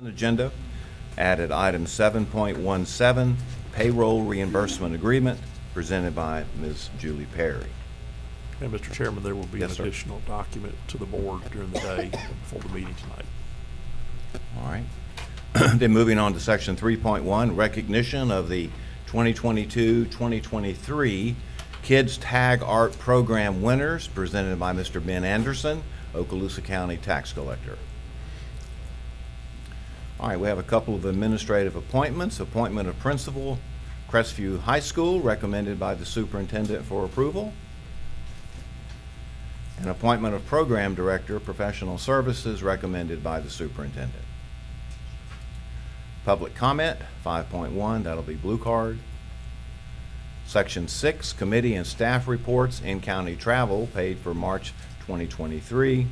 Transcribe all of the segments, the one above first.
Agenda, added item 7.17, payroll reimbursement agreement, presented by Ms. Julie Perry. And Mr. Chairman, there will be an Yes, sir. additional document to the board during the day before the meeting tonight. All right. Then moving on to section 3.1, recognition of the 2022-2023 Kids Tag Art Program winners, presented by Mr. Ben Anderson, Okaloosa County Tax Collector. All right, we have a couple of administrative appointments. Appointment of principal, Crestview High School, recommended by the superintendent for approval. And appointment of program director, professional services, recommended by the superintendent. Public comment, 5.1, that'll be blue card. Section 6, committee and staff reports, in-county travel paid for March 2023.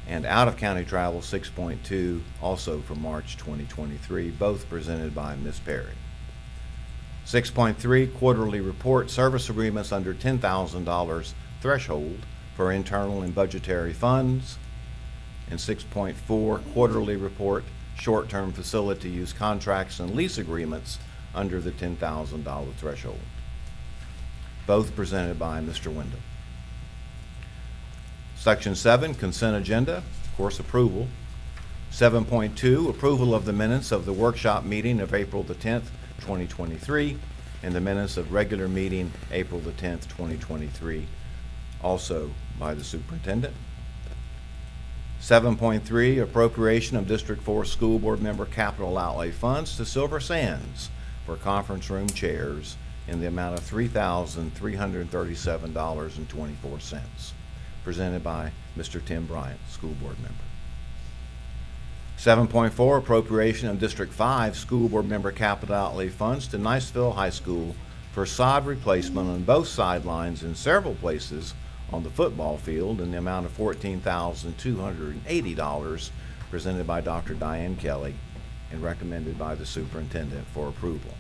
And out-of-county travel, 6.2, also for March 2023, both presented by Ms. Perry. 6.3, quarterly report, service agreements under $10,000 threshold for internal and budgetary funds. And 6.4, quarterly report, short-term facility use contracts and lease agreements under the $10,000 threshold. Both presented by Mr. Wyndham. Section 7, consent agenda, of course, approval. 7.2, approval of the minutes of the workshop meeting of April the 10th, 2023, and the minutes of regular meeting April the 10th, 2023, also by the superintendent. 7.3, appropriation of District 4 School Board member capital outlay funds to Silver Sands for conference room chairs in the amount of $3,337.24. Presented by Mr. Tim Bryant, School Board member. 7.4, appropriation of District 5 School Board member capital outlay funds to Niceville High School for sod replacement on both sidelines in several places on the football field in the amount of $14,280, presented by Dr. Diane Kelly and recommended by the superintendent for approval.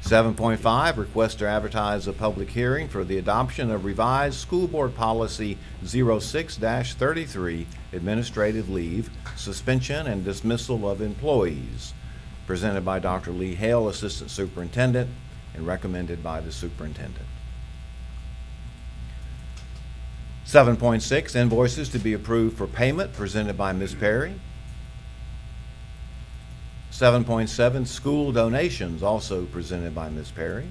7.5, request to advertise a public hearing for the adoption of revised School Board Policy 06-33, administrative leave, suspension, and dismissal of employees, presented by Dr. Lee Hale, Assistant Superintendent, and recommended by the superintendent. 7.6, invoices to be approved for payment, presented by Ms. Perry. 7.7, school donations, also presented by Ms. Perry.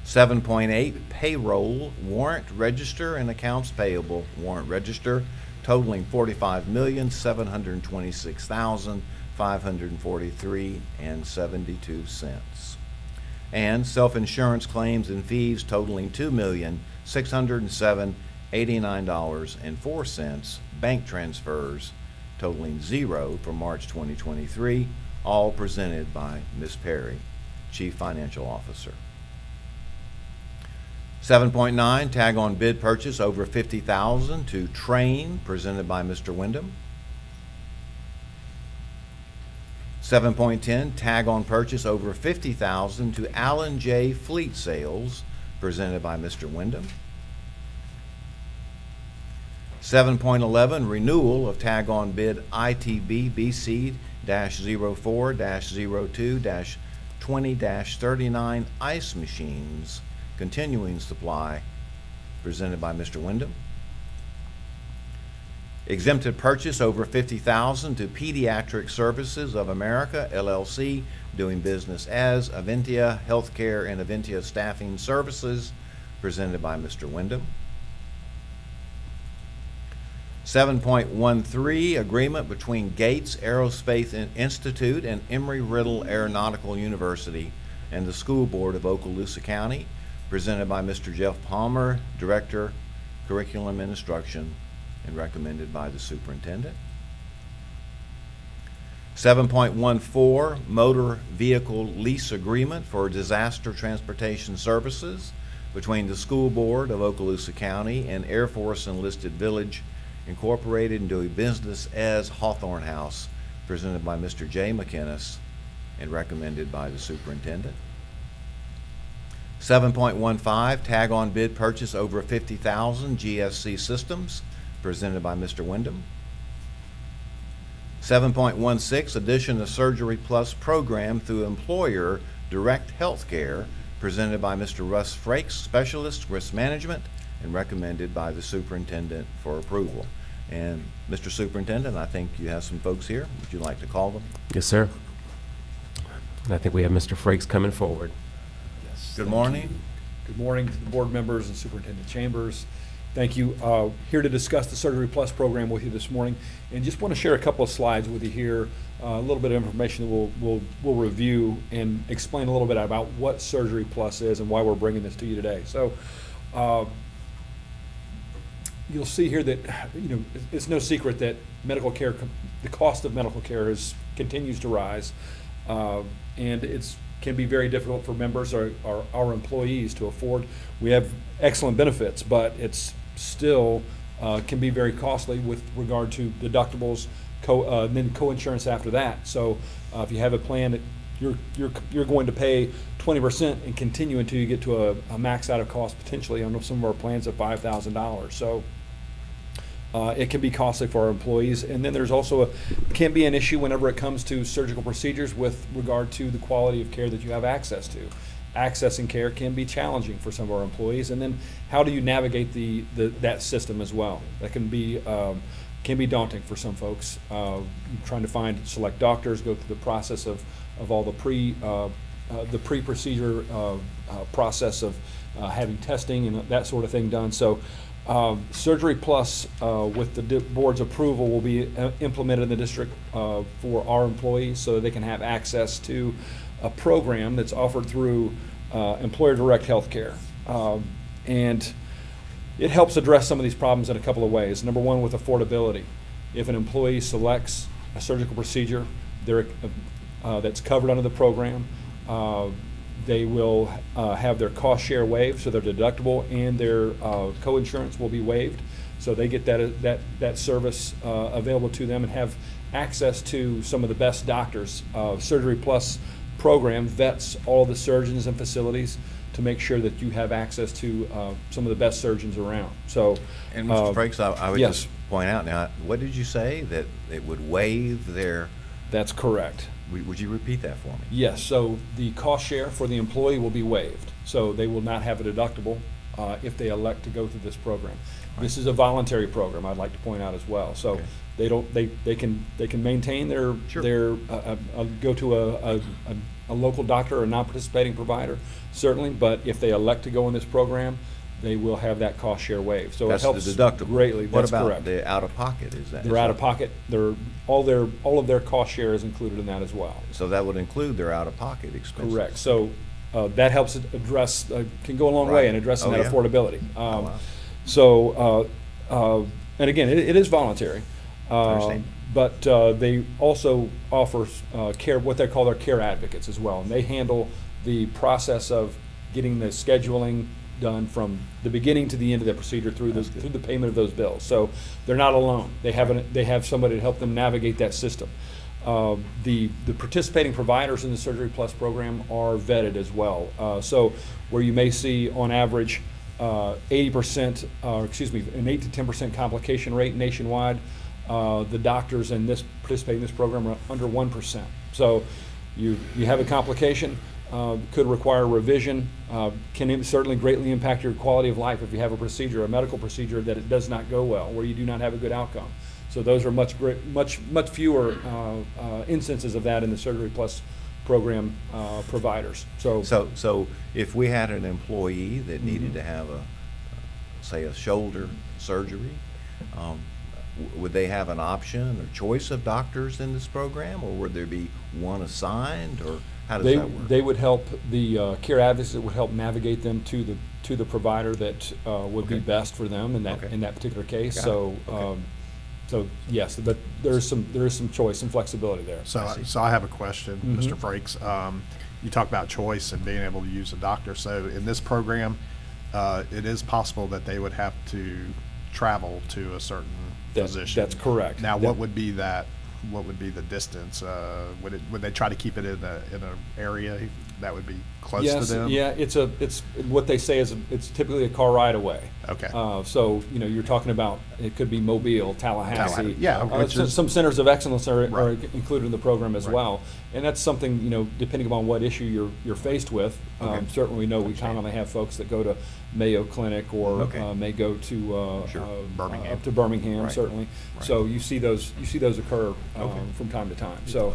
7.8, payroll, warrant register, and accounts payable warrant register totaling $45,726,543.72. And self-insurance claims and fees totaling $2,607,089.04, bank transfers totaling $0 for March 2023, all presented by Ms. Perry, Chief Financial Officer. 7.9, tag on bid purchase over $50,000 to Train, presented by Mr. Wyndham. 7.10, tag on purchase over $50,000 to Allen J. Fleet Sales, presented by Mr. Wyndham. 7.11, renewal of tag on bid ITB BC-04-02-20-39 ice machines, continuing supply, presented by Mr. Wyndham. Exempted purchase over $50,000 to Pediatric Services of America, LLC, doing business as Aventia Healthcare and Aventia Staffing Services, presented by Mr. Wyndham. 7.13, agreement between Gates Aerospace Institute and Embry-Riddle Aeronautical University and the School Board of Okaloosa County, presented by Mr. Jeff Palmer, Director, Curriculum and Instruction, and recommended by the superintendent. 7.14, motor vehicle lease agreement for disaster transportation services between the School Board of Okaloosa County and Air Force Enlisted Village Incorporated and doing business as Hawthorne House, presented by Mr. J. McInnes and recommended by the superintendent. 7.15, tag on bid purchase over $50,000 GSC Systems, presented by Mr. Wyndham. 7.16, addition of Surgery Plus program through employer direct health care, presented by Mr. Russ Frakes, Specialist, Risk Management, and recommended by the Superintendent for approval. And Mr. Superintendent, I think you have some folks here. Would you like to call them? Yes, sir. And I think we have Mr. Frakes coming forward. Yes, Good thank morning. you. Good morning to the board members and Superintendent Chambers. Thank you. Here to discuss the Surgery Plus program with you this morning, and just want to share a couple of slides with you here, a little bit of information that we'll review and explain a little bit about what Surgery Plus is and why we're bringing this to you today. So, you'll see here that, it's no secret that medical care, the cost of medical care continues to rise, and can be very difficult for members or our employees to afford. We have excellent benefits, but it's still can be very costly with regard to deductibles, and then co-insurance after that. So if you have a plan that you're going to pay 20% and continue until you get to a max out of cost potentially on some of our plans of $5,000. So it can be costly for our employees. And then there's also can be an issue whenever it comes to surgical procedures with regard to the quality of care that you have access to. Accessing care can be challenging for some of our employees. And then how do you navigate that system as well? That can be daunting for some folks. Trying to select doctors, go through the process of all the pre-procedure process of having testing and that sort of thing done. So Surgery Plus, with the board's approval, will be implemented in the district for our employees so that they can have access to a program that's offered through employer direct health care. And it helps address some of these problems in a couple of ways. Number one, with affordability. If an employee selects a surgical procedure that's covered under the program, they will have their cost share waived, so their deductible and their co-insurance will be waived. So they get that service available to them and have access to some of the best doctors. Surgery Plus program vets all the surgeons and facilities to make sure that you have access to some of the best surgeons around. So, And Mr. Frakes, I would yes. just point out now, what did you say? That it would waive their, That's correct. would you repeat that for me? Yes, so the cost share for the employee will be waived. So they will not have a deductible if they elect to go through this program. This is a voluntary program, I'd like to point out as well. So Okay. they can maintain their Sure. go to a local doctor or a non-participating provider, certainly, but if they elect to go in this program, they will have that cost share waived. So That's it helps the deductible. greatly. What That's about correct. the out-of-pocket? Is that? They're out of pocket. All of their cost share is included in that as well. So that would include their out-of-pocket expenses? Correct. So that helps address, can go a long way in Right. addressing Oh, that yeah. affordability. wow. So, and again, it is voluntary. Understand. But they also offer care, what they call their care advocates as well. And they handle the process of getting the scheduling done from the beginning to the end of the procedure through the payment of those bills. So they're not alone. They have somebody to help them navigate that system. The participating providers in the Surgery Plus program are vetted as well. So where you may see on average 80%, an 8 to 10% complication rate nationwide, the doctors participating in this program are under 1%. So you have a complication, could require revision, can certainly greatly impact your quality of life if you have a medical procedure that it does not go well, where you do not have a good outcome. So those are much fewer instances of that in the Surgery Plus program providers. So if we had an employee that needed Mm-hmm. to have say a shoulder surgery, would they have an option or choice of doctors in this program, or would there be one assigned, or how does that work? They would help, the care advocates would help navigate them to the provider that would be Okay. best for them in Okay. that particular case. Got it. So Okay. so yes, but there is some choice and flexibility there. I see. So I have a question, Mhm. Mr. Frakes. You talk about choice and being able to use a doctor. So in this program, it is possible that they would have to travel to a certain physician. That's correct. Now, That- what would be the distance? Would they try to keep it in an area? that would be close to Yes, them? yeah, it's what they say is, it's typically a car ride away. Okay. So, you know, you're talking about, it could be Mobile, Tallahassee. Yeah, which is- Some centers of excellence are Right. included in the program as Right. well. And that's something, you know, depending upon what issue you're faced with. Okay. Certainly we know we commonly have folks that go to Mayo Clinic or Okay. may go to Sure. Birmingham. up to Birmingham, Right. certainly. Right. So you see those occur Okay. from time to time. So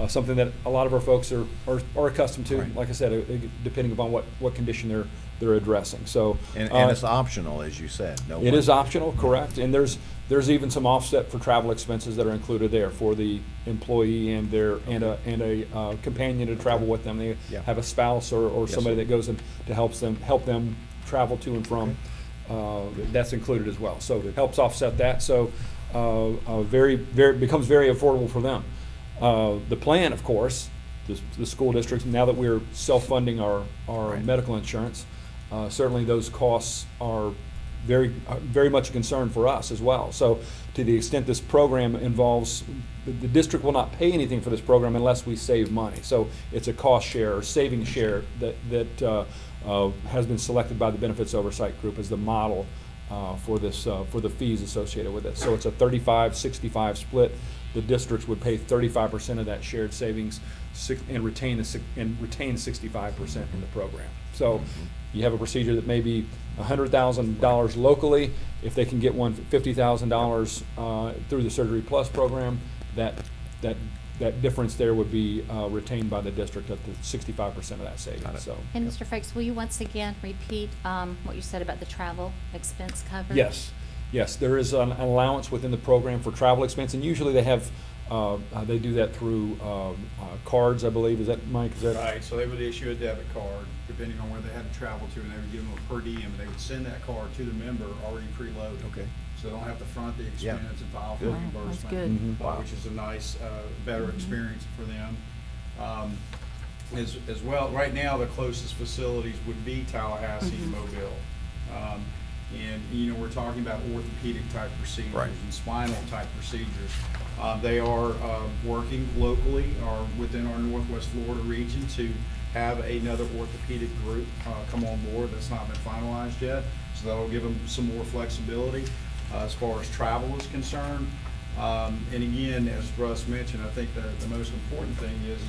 something that a lot of our folks are accustomed to. Right. Like I said, depending upon what condition they're addressing. So And uh, it's optional, as you said. No it one- is optional, correct, and there's even some offset for travel expenses that are included there for the employee and a companion to travel with them. They Yeah. have a spouse or Yes, somebody sir. that goes in to help them travel to and from. That's included as well. So it helps offset that. So becomes very affordable for them. The plan, of course, the school districts, now that we're self-funding our Right. medical insurance, certainly those costs are very much a concern for us as well. So to the extent this program involves, the district will not pay anything for this program unless we save money. So it's a cost share or savings share that has been selected by the Benefits Oversight Group as the model for the fees associated with it. So it's a 35-65 split. The districts would pay 35% of that shared savings and retain 65% in the program. So you have a procedure that may be $100,000 locally. If they can get one for $50,000 through the Surgery Plus program, that difference there would be retained by the district up to 65% of that Got it. savings. So And Mr. Frakes, will you once again repeat what you said about the travel expense coverage? Yes, there is an allowance within the program for travel expense, and usually they do that through cards, I believe. Is that, Mike? Is that? Right, so they would issue a debit card, depending on where they had to travel to, and they would give them a per diem. They would send that card to the member already preloaded. Okay. So they don't have to front the Yeah. expense and file for Good. Wow, that's reimbursement. good. Mhm. Wow. Which is a nice, better experience for them. As well, right now, the closest facilities would be Tallahassee and Mobile. And, you know, we're talking about orthopedic type procedures Right. and spinal type procedures. They are working locally or within our Northwest Florida region to have another orthopedic group come on board. That's not been finalized yet, so that'll give them some more flexibility as far as travel is concerned. And again, as Russ mentioned, I think the most important thing is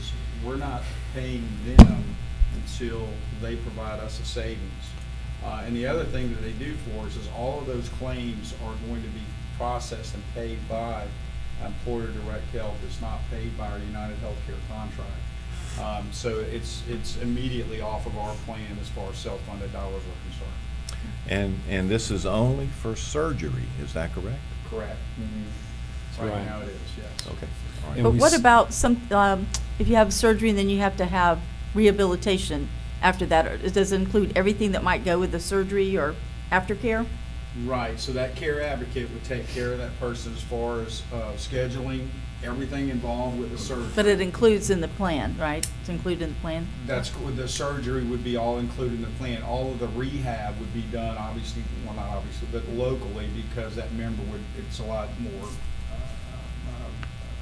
we're not paying them until they provide us a savings. And the other thing that they do for us is all of those claims are going to be processed and paid by Employer Direct Health. It's not paid by our United Healthcare contract. So it's immediately off of our plan as far as self-funded dollars are concerned. And this is only for surgery, is that correct? Correct. Right. Right now it is, yes. Okay. All right. And But we what s- about if you have surgery and then you have to have rehabilitation after that? Or does it include everything that might go with the surgery or aftercare? Right, so that care advocate would take care of that person as far as scheduling, everything involved with the surgery. But it includes in the plan, right? It's included in the plan? The surgery would be all included in the plan. All of the rehab would be done, obviously, well, not obviously, but locally, because that member it's a lot more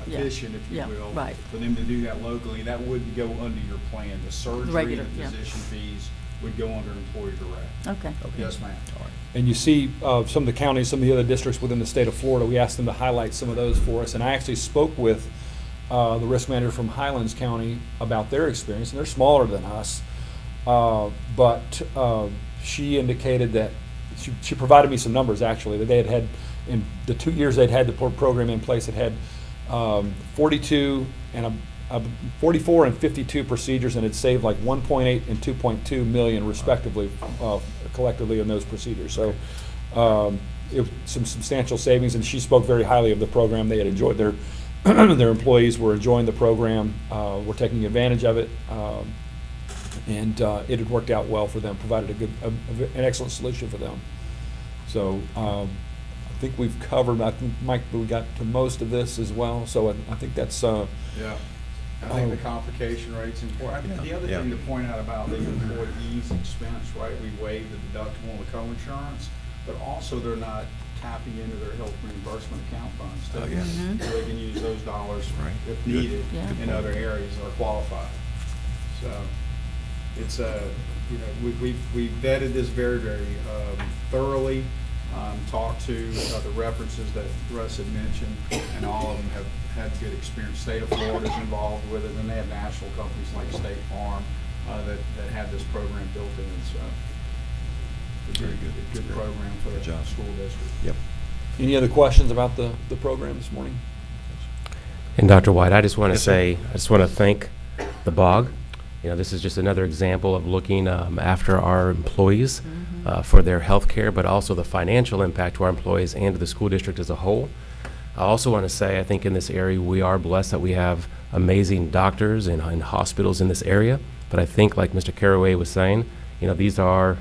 Yeah. efficient, if you Yeah, will. right. For them to do that locally, that would go under your plan. The surgery Regular, and yeah. physician fees would go under Employer Direct. Okay. Yes, ma'am. All right. And you see some of the counties, some of the other districts within the state of Florida, we asked them to highlight some of those for us. And I actually spoke with the risk manager from Highlands County about their experience, and they're smaller than us. But she indicated that, she provided me some numbers actually, that they had in the 2 years they'd had the program in place, it had 44 and 52 procedures, and it saved like 1.8 and 2.2 million respectively, collectively in those procedures. So it was some substantial savings, and she spoke very highly of the program. They had enjoyed their employees were enjoying the program, were taking advantage of it, and it had worked out well for them, provided an excellent solution for them. So I think we've covered, I think, Mike, we got to most of this as well, so I think that's, Yeah. I think the complication rate's important. The other Yeah. thing to point out about the employee's expense, right, we waive the deductible and the co-insurance, but also they're not tapping into their health reimbursement account funds too. Oh, yeah. So they can use those dollars Right. if Good. needed Yeah. in other areas that are qualified. So, it's we vetted this very, very thoroughly, talked to the references that Russ had mentioned, and all of them have had good experience. State of Florida's involved with it, and they have national companies like State Farm that have this program built in. It's a Very very good. good program for Good the job. school district. Yep. Any other questions about the program this morning? And Dr. White, I just want to Yes, sir. say, I just want to thank the BOG. You know, this is just another example of looking after our employees for their health care, but also the financial impact to our employees and to the school district as a whole. I also want to say, I think in this area, we are blessed that we have amazing doctors and hospitals in this area. But I think, like Mr. Caraway was saying, you know, these are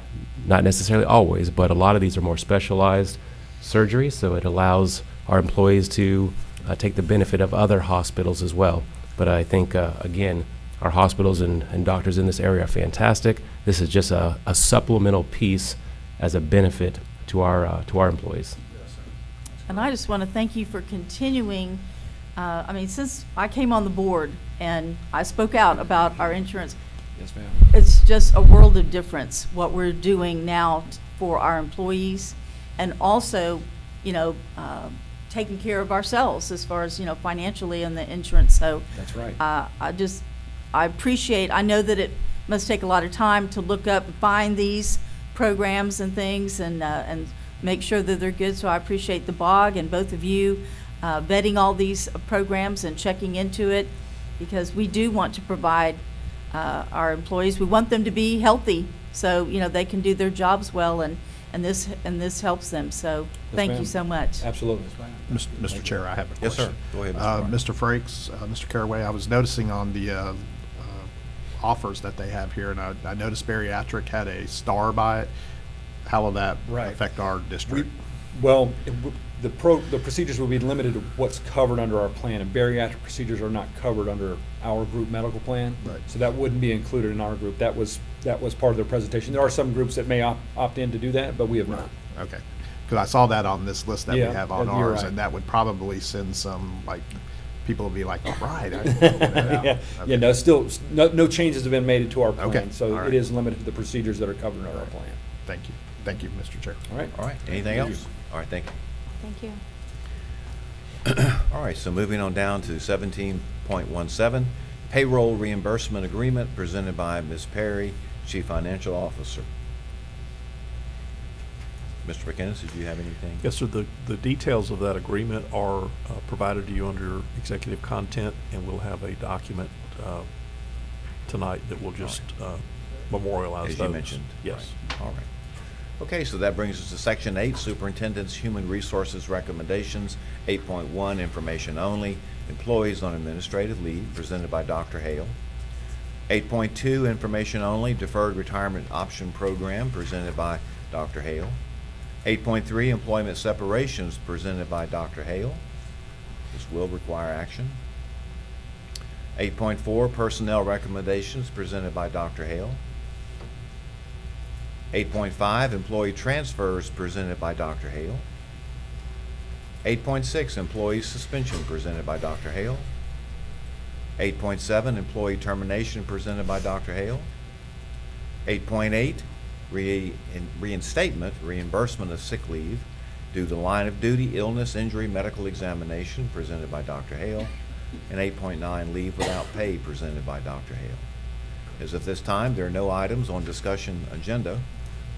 not necessarily always, but a lot of these are more specialized surgeries, so it allows our employees to take the benefit of other hospitals as well. But I think, again, our hospitals and doctors in this area are fantastic. This is just a supplemental piece as a benefit to our employees. And I just want to thank you for continuing, I mean, since I came on the board and I spoke out about our insurance, Yes, ma'am. it's just a world of difference what we're doing now for our employees, and also, you know, taking care of ourselves as far as, you know, financially and the insurance. So That's right. I appreciate, I know that it must take a lot of time to look up and find these programs and things and make sure that they're good. So I appreciate the BOG and both of you vetting all these programs and checking into it, because we do want to provide our employees, we want them to be healthy, so, you know, they can do their jobs well, and this helps them. So thank you ma'am. so much. Absolutely. Mr. Chair, I have a Yes, sir. question. Go ahead, Mr. Bryant. Mr. Frakes, Mr. Caraway, I was noticing on the offers that they have here, and I noticed bariatric had a star by it. How will that Right. affect our district? Well, the procedures will be limited to what's covered under our plan, and bariatric procedures are not covered under our group medical plan. Right. So that wouldn't be included in our group. That was part of their presentation. There are some groups that may opt in to do that, but we have not. Okay, because I saw that on this list that we Yeah, have on you're ours, right. and that would probably send some, like, people will be like, all right. I didn't know that. Yeah, Okay. yeah, no, still, no changes have been made to our Okay, plan, so all it right. is limited to the procedures that are covered under our plan. Thank you. Thank you, Mr. Chair. All right? All right, anything else? All right, thank you. Thank you. All right, so moving on down to 17.17, payroll reimbursement agreement presented by Ms. Perry, Chief Financial Officer. Mr. McInnes, did you have anything? Yes, sir. The details of that agreement are provided to you under executive content, and we'll have a document tonight that will just memorialize As those. you mentioned. Yes. Right. All right. Okay, so that brings us to Section 8, Superintendent's Human Resources Recommendations. 8.1, Information Only, Employees on Administrative Leave, presented by Dr. Hale. 8.2, Information Only, Deferred Retirement Option Program, presented by Dr. Hale. 8.3, Employment Separations, presented by Dr. Hale. This will require action. 8.4, Personnel Recommendations, presented by Dr. Hale. 8.5, Employee Transfers, presented by Dr. Hale. 8.6, Employee Suspension, presented by Dr. Hale. 8.7, Employee Termination, presented by Dr. Hale. 8.8, Reinstatement, reimbursement of sick leave due to line of duty, illness, injury, medical examination, presented by Dr. Hale. And 8.9, Leave without pay, presented by Dr. Hale. As of this time, there are no items on discussion agenda.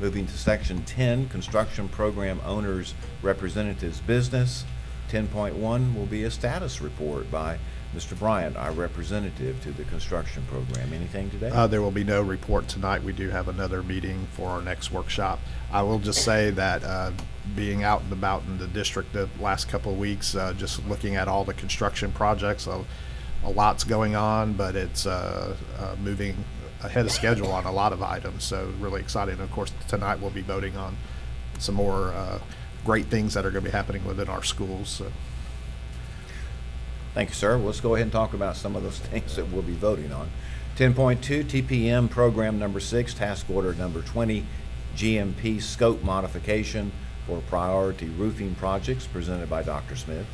Moving to Section 10, Construction Program Owners Representatives Business. 10.1 will be a status report by Mr. Bryant, our representative to the construction program. Anything today? There will be no report tonight. We do have another meeting for our next workshop. I will just say that being out and about in the district the last couple of weeks, just looking at all the construction projects, a lot's going on, but it's moving ahead of schedule on a lot of items, so really exciting. And of course, tonight we'll be voting on some more great things that are going to be happening within our schools. So. Thank you, sir. Let's go ahead and talk about some of those things that we'll be voting on. 10.2, TPM Program Number 6, Task Order Number 20, GMP Scope Modification for Priority Roofing Projects, presented by Dr. Smith.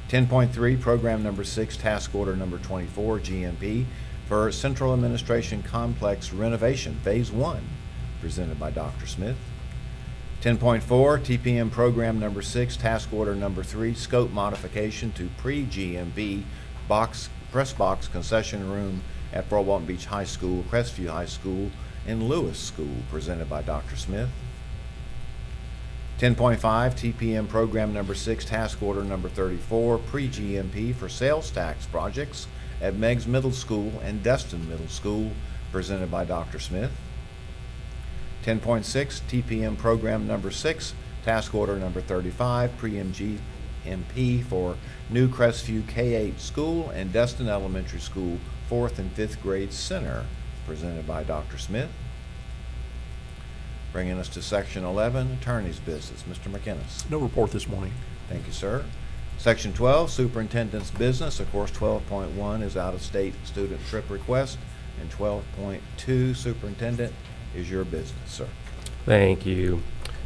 10.3, Program Number 6, Task Order Number 24, GMP for Central Administration Complex renovation, Phase 1, presented by Dr. Smith. 10.4, TPM Program Number 6, Task Order Number 3, Scope Modification to Pre-GMP Press Box Concession Room at Fort Walton Beach High School, Crestview High School, and Lewis School, presented by Dr. Smith. 10.5, TPM Program Number 6, Task Order Number 34, Pre-GMP for Sales Tax Projects at Meigs Middle School and Destin Middle School, presented by Dr. Smith. 10.6, TPM Program Number 6, Task Order Number 35, Pre-GMP for New Crestview K-8 School and Destin Elementary School 4th and 5th Grade Center, presented by Dr. Smith. Bringing us to Section 11, Attorney's Business. Mr. McInnes. No report this morning. Thank you, sir. Section 12, Superintendent's Business. Of course, 12.1 is out-of-state student trip request, and 12.2, Superintendent, is your business, sir. Thank you,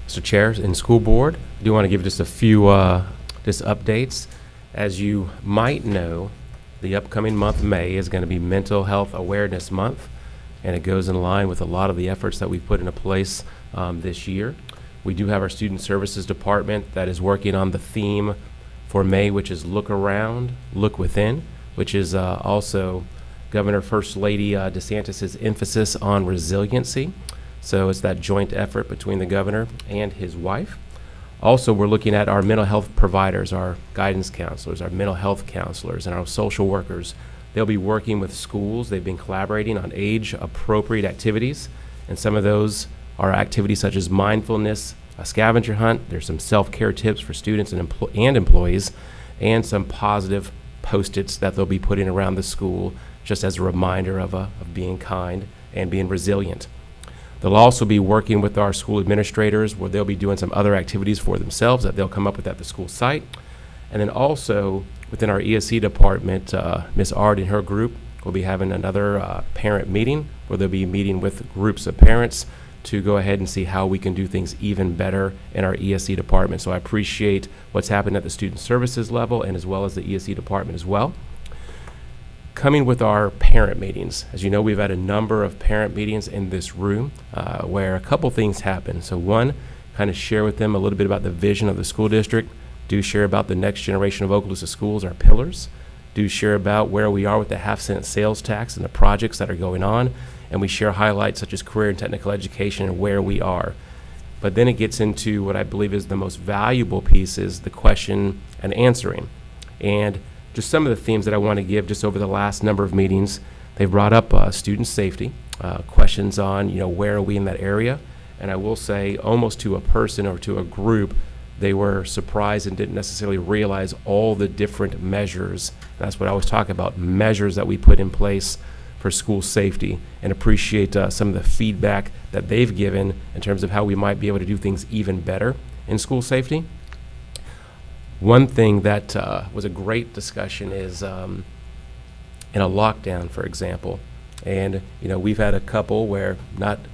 Mr. Chair and School Board. I do want to give just a few just updates. As you might know, the upcoming month, May, is going to be Mental Health Awareness Month, and it goes in line with a lot of the efforts that we've put into place this year. We do have our Student Services Department that is working on the theme for May, which is Look Around, Look Within, which is also Governor First Lady DeSantis' emphasis on resiliency. So it's that joint effort between the governor and his wife. Also, we're looking at our mental health providers, our guidance counselors, our mental health counselors, and our social workers. They'll be working with schools. They've been collaborating on age-appropriate activities, and some of those are activities such as mindfulness, a scavenger hunt. There's some self-care tips for students and employees, and some positive Post-its that they'll be putting around the school just as a reminder of being kind and being resilient. They'll also be working with our school administrators where they'll be doing some other activities for themselves that they'll come up with at the school site. And then also within our ESC department, Ms. Ard and her group will be having another parent meeting where they'll be meeting with groups of parents to go ahead and see how we can do things even better in our ESC department. So I appreciate what's happened at the student services level and as well as the ESC department as well. Coming with our parent meetings. As you know, we've had a number of parent meetings in this room where a couple things happen. So one, kind of share with them a little bit about the vision of the school district. Do share about the next generation of Okaloosa schools, our pillars. Do share about where we are with the half-cent sales tax and the projects that are going on. And we share highlights such as career and technical education and where we are. But then it gets into what I believe is the most valuable piece is the question and answering. And just some of the themes that I want to give just over the last number of meetings, they've brought up student safety, questions on, where are we in that area? And I will say almost to a person or to a group, they were surprised and didn't necessarily realize all the different measures. That's what I was talking about, measures that we put in place for school safety, and appreciate some of the feedback that they've given in terms of how we might be able to do things even better in school safety. One thing that was a great discussion is in a lockdown, for example. And, we've had a couple where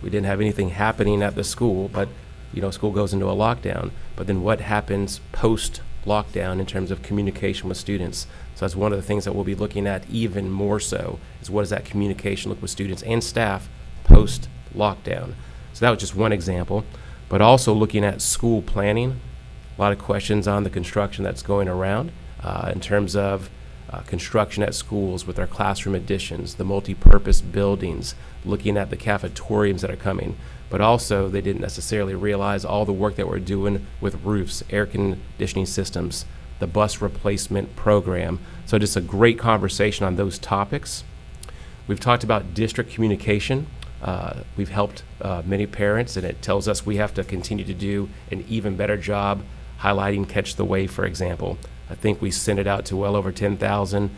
we didn't have anything happening at the school, but, school goes into a lockdown. But then what happens post-lockdown in terms of communication with students? So that's one of the things that we'll be looking at even more so, is what does that communication look with students and staff post-lockdown? So that was just one example. But also looking at school planning, a lot of questions on the construction that's going around in terms of construction at schools with our classroom additions, the multi-purpose buildings, looking at the cafetoriums that are coming. But also they didn't necessarily realize all the work that we're doing with roofs, air conditioning systems, the bus replacement program. So just a great conversation on those topics. We've talked about district communication. We've helped many parents, and it tells us we have to continue to do an even better job highlighting Catch the Wave, for example. I think we sent it out to well over 10,000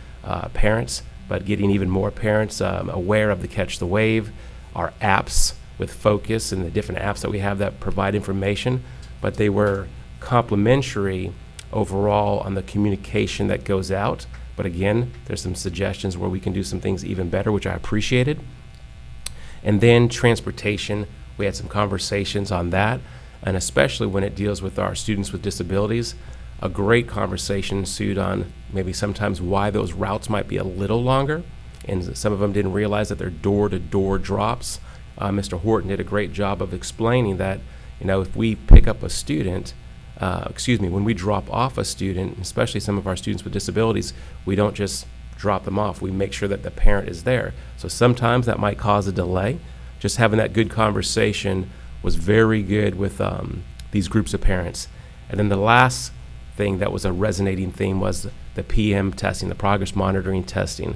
parents, but getting even more parents aware of the Catch the Wave, our apps with Focus and the different apps that we have that provide information, but they were complementary overall on the communication that goes out. But again, there's some suggestions where we can do some things even better, which I appreciated. And then transportation, we had some conversations on that, and especially when it deals with our students with disabilities, a great conversation ensued on maybe sometimes why those routes might be a little longer. and some of them didn't realize that they're door-to-door drops. Mr. Horton did a great job of explaining that, if we pick up a student, when we drop off a student, especially some of our students with disabilities, we don't just drop them off. We make sure that the parent is there. So sometimes that might cause a delay. Just having that good conversation was very good with these groups of parents. And then the last thing that was a resonating theme was the PM testing, the progress monitoring testing.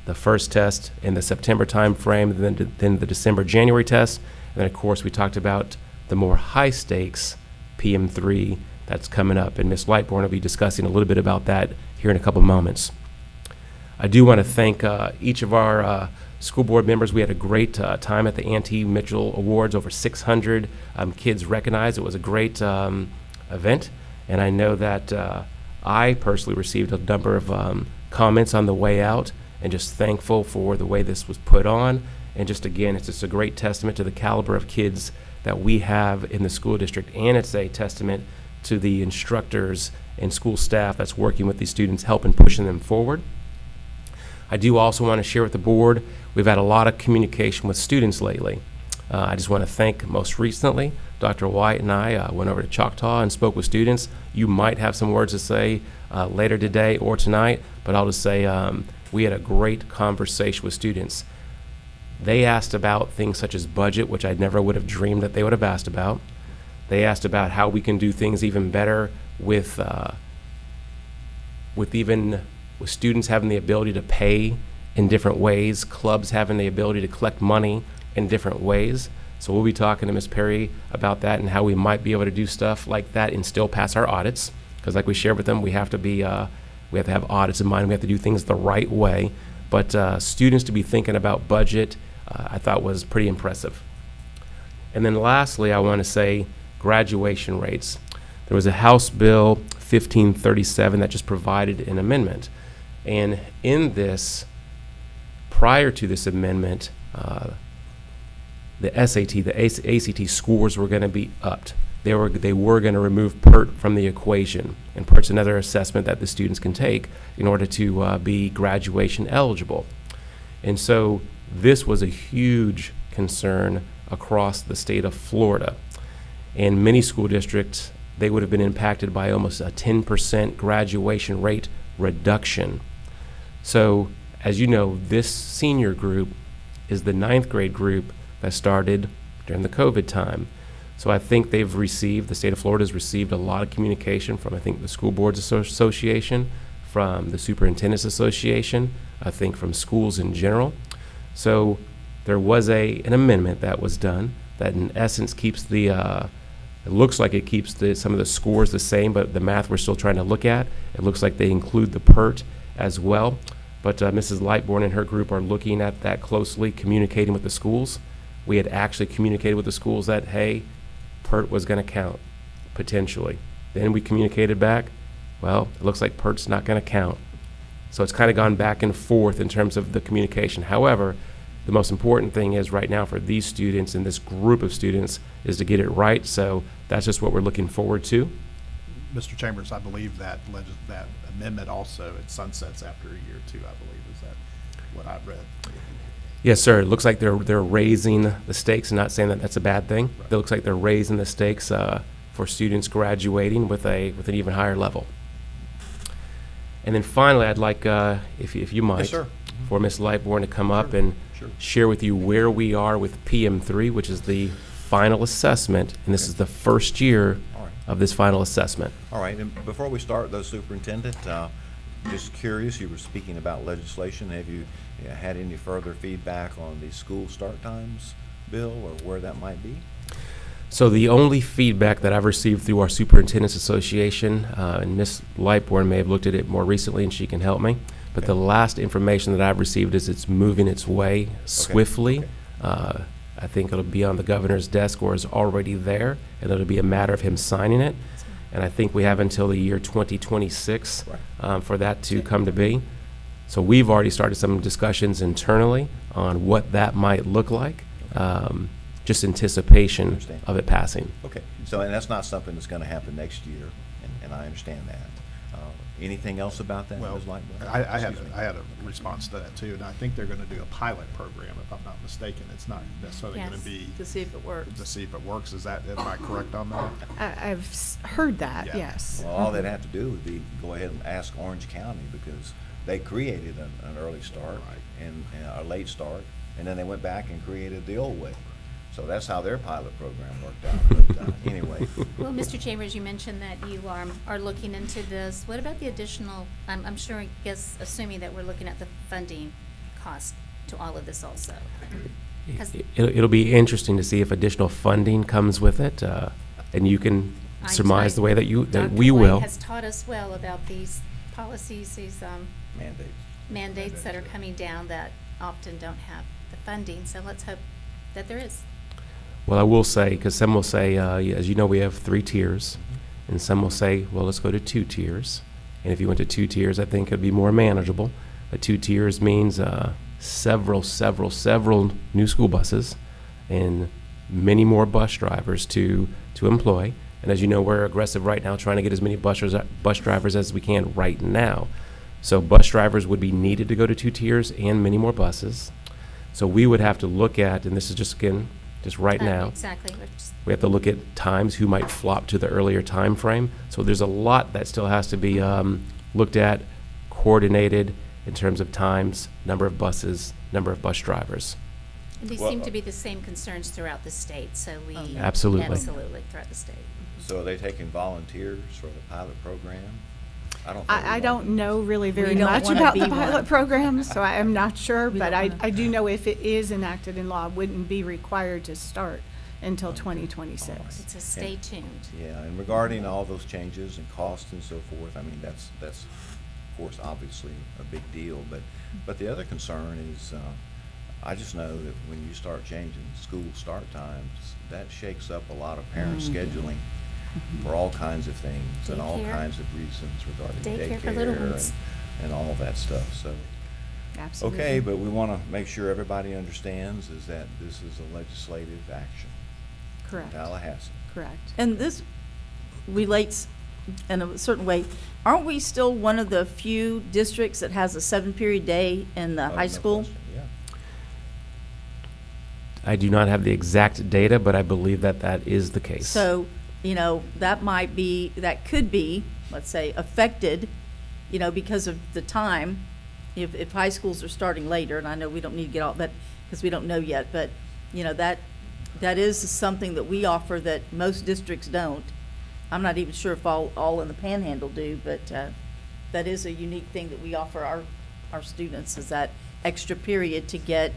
The first test in the September timeframe, then the December-January test, and then of course we talked about the more high stakes PM3 that's coming up, and Ms. Lightbourne will be discussing a little bit about that here in a couple moments. I do want to thank each of our school board members. We had a great time at the Auntie Mitchell Awards, over 600 kids recognized. It was a great event, and I know that I personally received a number of comments on the way out, and just thankful for the way this was put on. And just again, it's just a great testament to the caliber of kids that we have in the school district, and it's a testament to the instructors and school staff that's working with these students, helping pushing them forward. I do also want to share with the board, we've had a lot of communication with students lately. I just want to thank, most recently, Dr. White and I went over to Choctaw and spoke with students. You might have some words to say later today or tonight, but I'll just say we had a great conversation with students. They asked about things such as budget, which I never would have dreamed that they would have asked about. They asked about how we can do things even better with students having the ability to pay in different ways, clubs having the ability to collect money in different ways. So we'll be talking to Ms. Perry about that and how we might be able to do stuff like that and still pass our audits. Because like we shared with them, we have to have audits in mind. We have to do things the right way. But students to be thinking about budget, I thought was pretty impressive. And then lastly, I want to say graduation rates. There was a House Bill 1537 that just provided an amendment. And in this, prior to this amendment, the SAT, the ACT scores were going to be upped. They were going to remove PERT from the equation, and PERT's another assessment that the students can take in order to be graduation eligible. And so this was a huge concern across the state of Florida. And many school districts, they would have been impacted by almost a 10% graduation rate reduction. So as you know, this senior group is the 9th grade group that started during the COVID time. So I think the state of Florida has received a lot of communication from, I think, the School Boards Association, from the Superintendents Association, I think from schools in general. So there was an amendment that was done that in essence keeps it looks like it keeps some of the scores the same, but the math we're still trying to look at. It looks like they include the PERT as well. But Mrs. Lightbourne and her group are looking at that closely, communicating with the schools. We had actually communicated with the schools that, hey, PERT was going to count, potentially. Then we communicated back, well, it looks like PERT's not going to count. So it's kind of gone back and forth in terms of the communication. However, the most important thing is right now for these students and this group of students is to get it right. So that's just what we're looking forward to. Mr. Chambers, I believe that amendment also, it sunsets after a year too, I believe. Is that what I've read? Yes, sir. It looks like they're raising the stakes, and not saying that that's a bad thing. Right. It looks like they're raising the stakes for students graduating with an even higher level. And then finally, I'd like, if you might, Yes, sir. for Ms. Lightbourne to come up and share with you where we are with PM3, which is the final assessment, and this is the first year All right. of this final assessment. All right, and before we start, though, Superintendent, just curious, you were speaking about legislation. Have you had any further feedback on the school start times bill or where that might be? So the only feedback that I've received through our Superintendents Association, and Ms. Lightbourne may have looked at it more recently and she can help me, but the last information that I've received is it's moving its way swiftly. Okay. I think it'll be on the governor's desk or is already there, and it'll be a matter of him signing it. And I think we have until the year 2026 for that to come to be. So we've already started some discussions internally on what that might look like, just anticipation Understand. of it passing. Okay, so, and that's not something that's gonna happen next year, and I understand that. Anything else about that, Well, Ms. Lightbourne? I had, Excuse me. I had a response to that too, and I think they're gonna do a pilot program, if I'm not mistaken. It's not necessarily gonna Yes. be To see if it works. to see if it works. Is that, am I correct on that? I've heard that, Yeah. yes. Well, all they'd have to do would be go ahead and ask Orange County, because they created an early start and a late start, and then they went back and created the old way. So that's how their pilot program worked out. But anyway, Well, Mr. Chambers, you mentioned that you are looking into this. What about the additional, I'm sure, I guess, assuming that we're looking at the funding cost to all of this also? 'Cause It'll be interesting to see if additional funding comes with it, and you can surmise the way that Dr. we White will. has taught us well about these policies, these mandates. mandates that are coming down that often don't have the funding. So let's hope that there is. Well, I will say, because some will say, as you know, we have 3 tiers, and some will say, well, let's go to 2 tiers. And if you went to 2 tiers, I think it'd be more manageable. But 2 tiers means several new school buses and many more bus drivers to employ. And as you know, we're aggressive right now, trying to get as many bus drivers as we can right now. So bus drivers would be needed to go to 2 tiers and many more buses. So we would have to look at, and this is just, again, just right now, Exactly. We're just- we have to look at times, who might flop to the earlier time frame. So there's a lot that still has to be looked at, coordinated in terms of times, number of buses, number of bus drivers. And these Well, seem to be the same concerns throughout the state, so we. Okay. Absolutely. Absolutely, throughout the state. So are they taking volunteers for the pilot program? I don't. think we I want- don't know really very We don't much wanna about be the one. pilot program, so I am not sure, We but don't I wanna- do know if it is enacted in law, it wouldn't be required to start until Okay. 2026. It's a stay tuned. Yeah, and regarding all those changes and costs and so forth, I mean, that's of course, obviously a big deal, but the other concern is, I just know that when you start changing school start times, that shakes up a lot of parents' scheduling for all kinds of things and all Daycare. kinds of reasons regarding Daycare for little daycare ones. and all that stuff, so. Absolutely. Okay, but we want to make sure everybody understands is that this is a legislative action in Correct, Tallahassee. correct. And this relates in a certain way. Aren't we still one of the few districts that has a 7-period day in the Oh, high no school? question, yeah. I do not have the exact data, but I believe that that is the case. So, that could be, let's say, affected, because of the time, if high schools are starting later, and I know we don't need to get all, but, because we don't know yet, but, that is something that we offer that most districts don't. I'm not even sure if all in the Panhandle do, but, that is a unique thing that we offer our students, is that extra period to get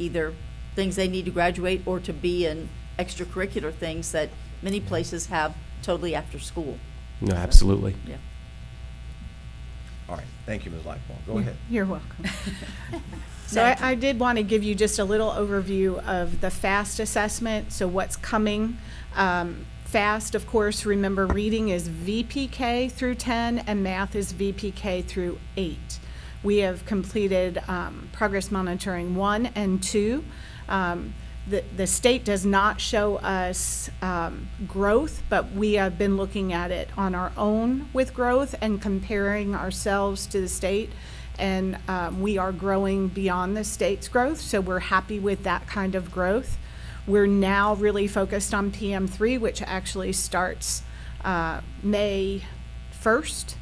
either things they need to graduate or to be in extracurricular things that many places have totally after school. No, absolutely. Yeah. All right, thank you, Ms. Lightbourne. Go ahead. You're welcome. So I did want to give you just a little overview of the FAST assessment, so what's coming. FAST, of course, remember, reading is VPK through 10 and math is VPK through 8. We have completed progress monitoring 1 and 2. The state does not show us growth, but we have been looking at it on our own with growth and comparing ourselves to the state. And we are growing beyond the state's growth, so we're happy with that kind of growth. We're now really focused on PM3, which actually starts May 1st.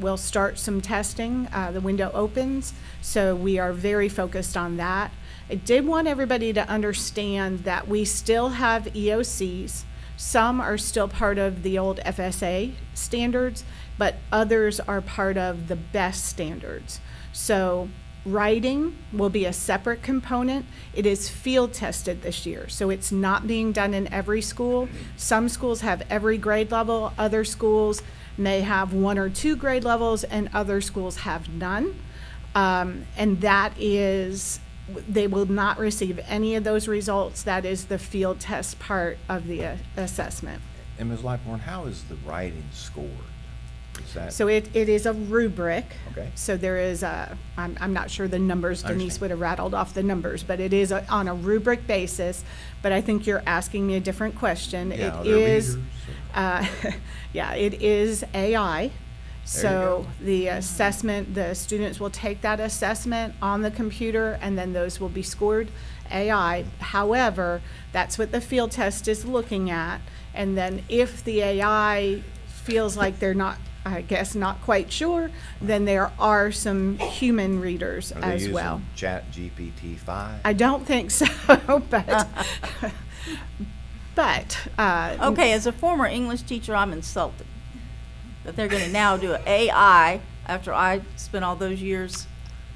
We'll start some testing. The window opens, so we are very focused on that. I did want everybody to understand that we still have EOCs. Some are still part of the old FSA standards, but others are part of the BEST standards. So writing will be a separate component. It is field tested this year, so it's not being done in every school. Some schools have every grade level, other schools may have 1 or 2 grade levels, and other schools have none. And that is, they will not receive any of those results. That is the field test part of the assessment. And Ms. Lightbourne, how is the writing scored? Is that? So it is a rubric. Okay. So there is I'm not sure the numbers, I Denise understand. would have rattled off the numbers, but it is on a rubric basis. But I think you're asking me a different question. Yeah, are It there is, readers yeah, it is AI. So the assessment, the students will take that assessment on the computer, and then those will be scored AI. However, that's what the field test is looking at. And then if the AI feels like they're not, I guess, not quite sure, then there are some human readers Are they as using well. Chat GPT-5? I don't think so, but, Okay, as a former English teacher, I'm insulted that they're gonna now do an AI after I spent all those years.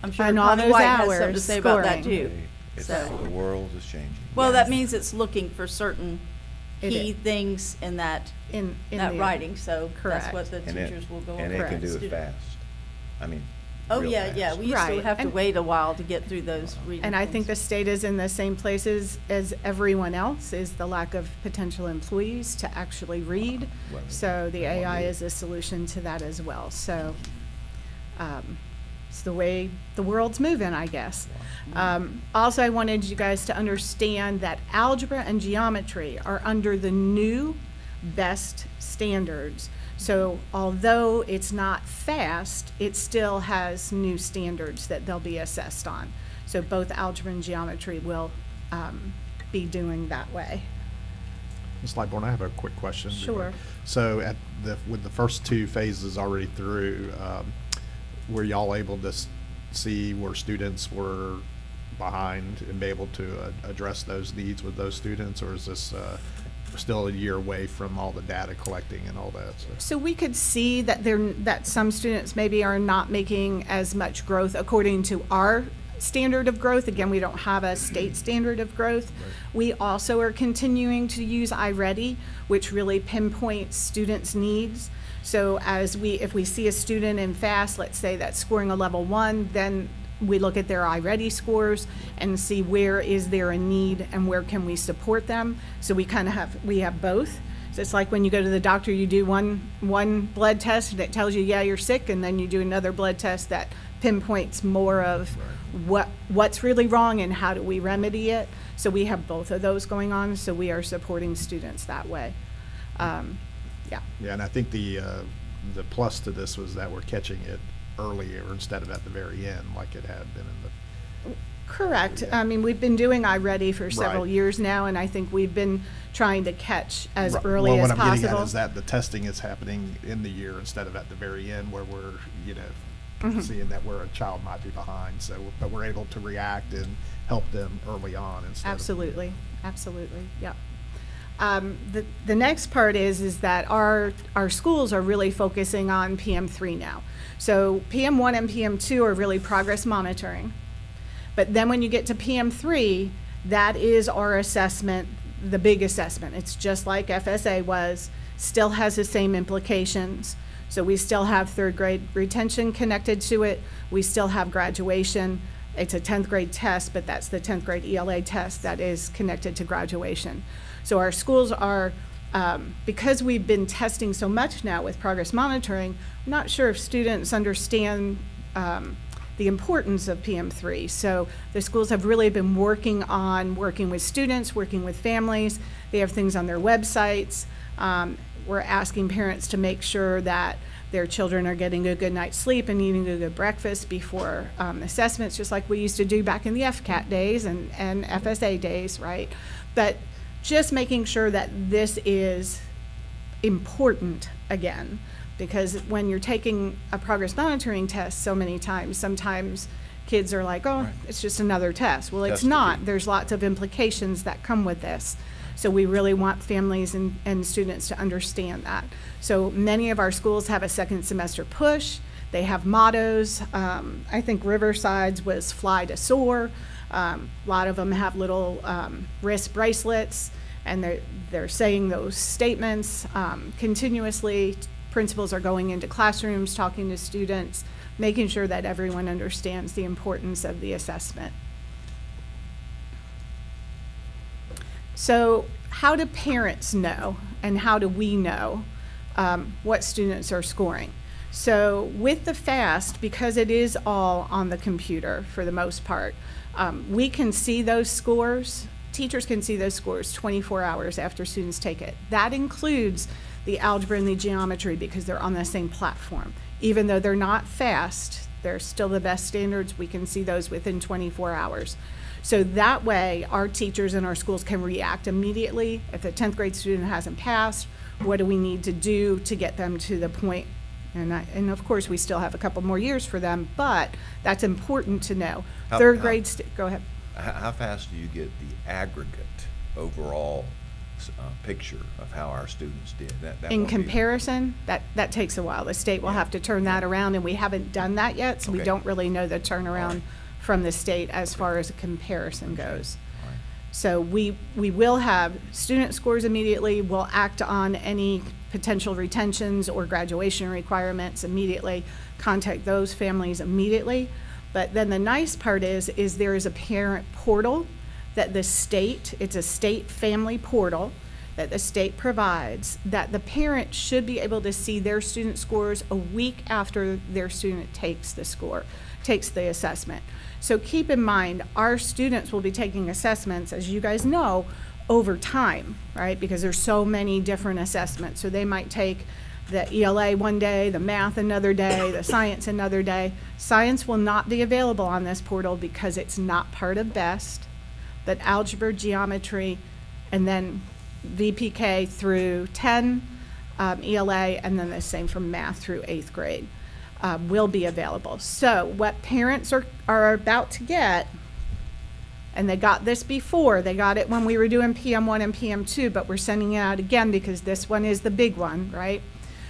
I'm sure And all Connie those White has something to hours say about that scoring. too. It's, So- the world is changing. Well, that Yes. means it's looking for certain It key is. things in that in that the- win, so that's Correct. what the And it- teachers will go And over. it can and do it student- fast. I mean, Oh, real yeah, yeah, fast. we used to Right, have to and- wait a while to get through those reading And I think the things. state is in the same places as everyone else, is the lack of potential employees to actually read. Well, So the they won't AI need it. is a solution to that as well. So it's the way the world's moving, I guess. Also, I wanted you guys to understand that algebra and geometry are under the new best standards. So although it's not fast, it still has new standards that they'll be assessed on. So both algebra and geometry will be doing that way. Ms. Lightborn, I have a quick question. Sure. So with the first two phases already through, were y'all able to see where students were behind and be able to address those needs with those students? Or is this still a year away from all the data collecting and all that? So we could see that that some students maybe are not making as much growth according to our standard of growth. Again, we don't have a state standard of growth. We also are continuing to use iReady, which really pinpoints students' needs. So if we see a student in FAST, let's say that's scoring a level 1, then we look at their iReady scores and see where is there a need and where can we support them. So we have both. So it's like when you go to the doctor, you do one blood test that tells you, yeah, you're sick, and then you do another blood test that pinpoints more of what's really wrong and how do we remedy it. So we have both of those going on, so we are supporting students that way. Yeah. Yeah, and I think the plus to this was that we're catching it earlier instead of at the very end like it had been in the. Correct. Yeah. I mean, we've been doing iReady for several Right. years now, and I think we've been trying to catch as Right. early as Well, what I'm getting possible. at is that the testing is happening in the year instead of at the very end where we're, Mm-hmm. seeing that where a child might be behind. So, but we're able to react and help them early on instead of. Absolutely, absolutely, yeah. The next part is that our schools are really focusing on PM3 now. So PM1 and PM2 are really progress monitoring. But then when you get to PM3, that is our assessment, the big assessment. It's just like FSA was, still has the same implications. So we still have third grade retention connected to it. We still have graduation. It's a 10th grade test, but that's the 10th grade ELA test that is connected to graduation. So our schools are, because we've been testing so much now with progress monitoring, I'm not sure if students understand the importance of PM3. So the schools have really been working with students, working with families. They have things on their websites. We're asking parents to make sure that their children are getting a good night's sleep and eating a good breakfast before assessments, just like we used to do back in the FCAT days and FSA days, right? But just making sure that this is important again, because when you're taking a progress monitoring test so many times, sometimes kids are like, oh, Right. it's just another test. Well, it's Test to not. be- There's lots of implications that come with this. So we really want families and students to understand that. So many of our schools have a second semester push. They have mottos. I think Riverside's was fly to soar. A lot of them have little wrist bracelets, and they're saying those statements continuously. Principals are going into classrooms, talking to students, making sure that everyone understands the importance of the assessment. So how do parents know, and how do we know what students are scoring? So with the FAST, because it is all on the computer for the most part, we can see those scores. Teachers can see those scores 24 hours after students take it. That includes the algebra and the geometry because they're on the same platform. Even though they're not fast, they're still the best standards. We can see those within 24 hours. So that way, our teachers in our schools can react immediately. If a 10th grade student hasn't passed, what do we need to do to get them to the point? And of course, we still have a couple more years for them, but that's important to know. Third grade, go ahead. How fast do you get the aggregate overall picture of how our students did? That In won't be- comparison, that takes a while. The state will have to turn that around, and we haven't done that yet, so we Okay. don't really know the All turnaround right. from the state as far as a comparison goes. All right. So we will have student scores immediately. We'll act on any potential retentions or graduation requirements immediately, contact those families immediately. But then the nice part is there is a parent portal that the state, it's a state family portal that the state provides, that the parent should be able to see their student scores a week after their student takes the assessment. So keep in mind, our students will be taking assessments, as you guys know, over time, right? Because there's so many different assessments. So they might take the ELA one day, the math another day, the science another day. Science will not be available on this portal because it's not part of BEST, but algebra, geometry, and then VPK through 10, ELA, and then the same for math through 8th grade will be available. So what parents are about to get, and they got this before, they got it when we were doing PM1 and PM2, but we're sending it out again because this one is the big one, right?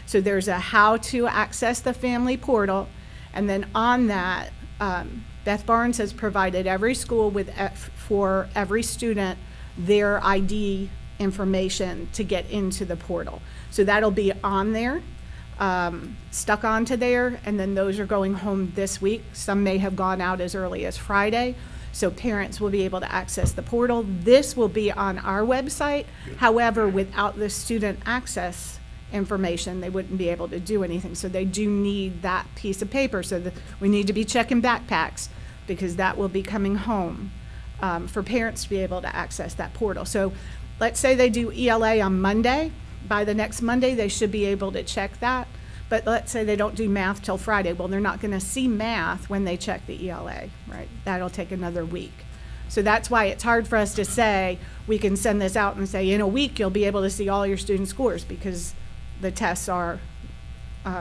So there's a how to access the family portal, and then on that, Beth Barnes has provided every school with, for every student, their ID information to get into the portal. So that'll be on there, stuck onto there, and then those are going home this week. Some may have gone out as early as Friday. So parents will be able to access the portal. This will be on our website. However, without the student access information, they wouldn't be able to do anything. So they do need that piece of paper. So that we need to be checking backpacks because that will be coming home for parents to be able to access that portal. So let's say they do ELA on Monday. By the next Monday, they should be able to check that. But let's say they don't do math till Friday. Well, they're not going to see math when they check the ELA, right? That'll take another week. So that's why it's hard for us to say, we can send this out and say, in a week, you'll be able to see all your student scores because the tests are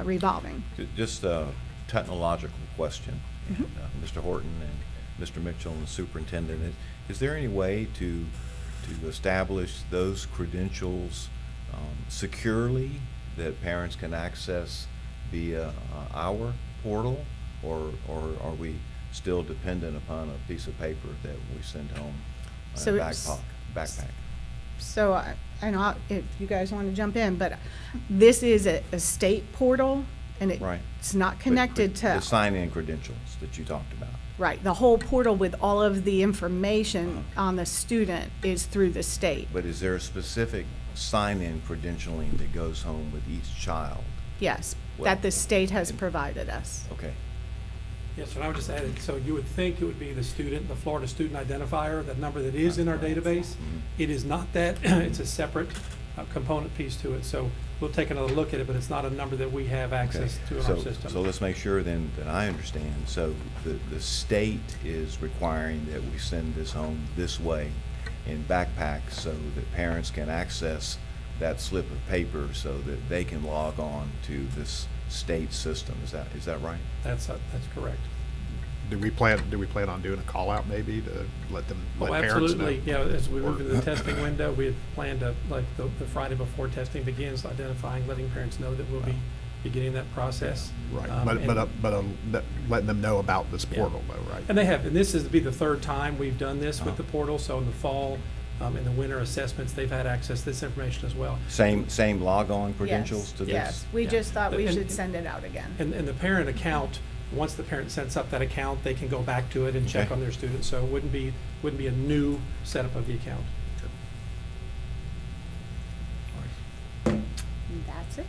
revolving. Just a technological question. And, Mr. Horton and Mr. Mitchell and the superintendent, is there any way to establish those credentials securely that parents can access via our portal, or are we still dependent upon a piece of paper that we send home in So a it's- backpack? So, if you guys want to jump in, but this is a state portal, and Right. it's not connected But to. the sign-in credentials that you talked about. Right, the whole portal with all of the information on the student is through the state. But is there a specific sign-in credentialing that goes home with each child? Yes, Well, that the state has and- provided us. Okay. Yes, and I would just add, so you would think it would be the student, the Florida Student Identifier, that number that is in our database. Mhm. It is not that, it's a separate component piece to it. So we'll take another look at it, but it's not a number that we have access to in our system. So let's make sure then that I understand. So the state is requiring that we send this home this way in backpacks so that parents can access that slip of paper so that they can log on to this state system. Is that right? That's correct. Do we plan on doing a call out maybe to let Oh, parents know? absolutely. Yeah, as we move into the Or- testing window, we had planned to, like, the Friday before testing begins, identifying, letting parents know that we'll be beginning that process. Right, And- but letting them know about this Yeah. portal though, right? And they have, and this is to be the third time we've done this with Uh-huh. the portal, so in the fall, in the winter assessments, they've had access to this information as well. Same log-on credentials Yes, to this? Yes, we Yeah. just thought we And- should send it out again. And the parent account, once the parent sets up that account, they can go back to it and check Okay. on their students, so it wouldn't be a new setup of the account. And that's it.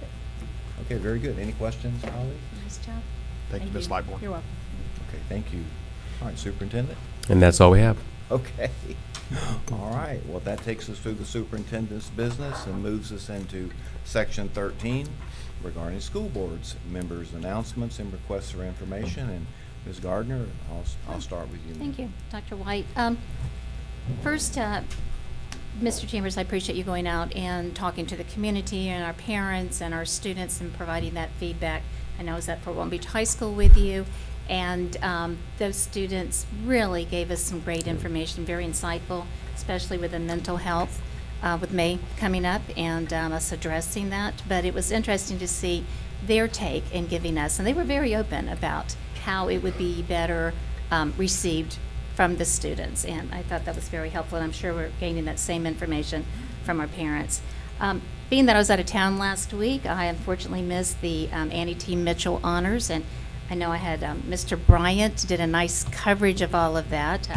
Okay, very good. Any questions, colleagues? Nice job. Thank you, Ms. Lightmore. You're welcome. Okay, thank you. All right, Superintendent? And that's all we have. Okay. All right, well, that takes us through the superintendent's business and moves us into section 13 regarding school boards, members' announcements and requests for information. And Ms. Gardner, I'll start with you. Thank you, Dr. White. First, Mr. Chambers, I appreciate you going out and talking to the community and our parents and our students and providing that feedback. I know I was at Fort Walton Beach High School with you, and those students really gave us some great information, very insightful, especially with the mental health with May coming up and us addressing that. But it was interesting to see their take in giving us, and they were very open about how it would be better received from the students, and I thought that was very helpful, and I'm sure we're gaining that same information from our parents. Being that I was out of town last week, I unfortunately missed the Annie T. Mitchell Honors, and I know I had Mr. Bryant did a nice coverage of all of that.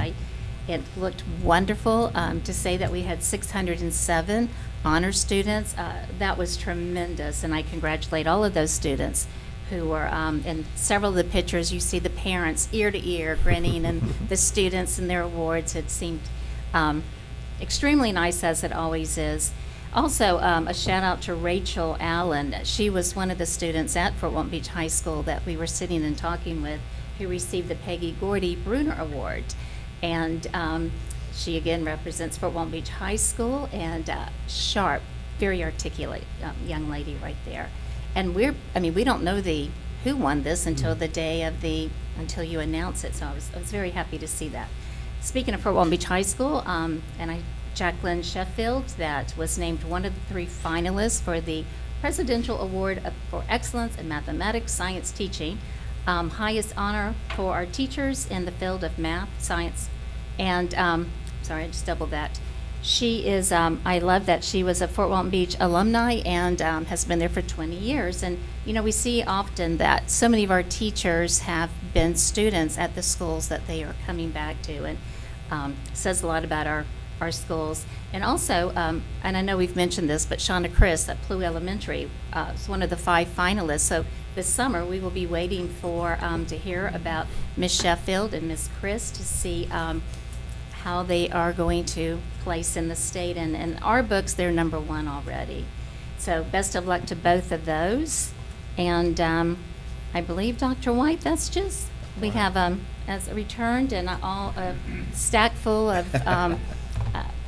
It looked wonderful to say that we had 607 honor students. That was tremendous, and I congratulate all of those students who were in several of the pictures. You see the parents ear to ear grinning, and the students and their awards. It seemed extremely nice, as it always is. Also, a shout out to Rachel Allen. She was one of the students at Fort Walton Beach High School that we were sitting and talking with, who received the Peggy Gordy Bruner Award. And she again represents Fort Walton Beach High School, and sharp, very articulate young lady right there. And we don't know who won this until the day of until you announce it. So I was very happy to see that. Speaking of Fort Walton Beach High School, Jacqueline Sheffield, that was named one of the 3 finalists for the Presidential Award for Excellence in Mathematics Science Teaching, highest honor for our teachers in the field of math, science, and, sorry, I just doubled that. She is, I love that she was a Fort Walton Beach alumni and has been there for 20 years. And, we see often that so many of our teachers have been students at the schools that they are coming back to, and says a lot about our schools. And also, and I know we've mentioned this, but Shonda Chris at Plu Elementary is one of the 5 finalists. So this summer we will be waiting for to hear about Miss Sheffield and Miss Chris to see how they are going to place in the state. And in our books, they're number 1 already. So best of luck to both of those. And I believe, Dr. White, that's just, we have as returned and all a stack full of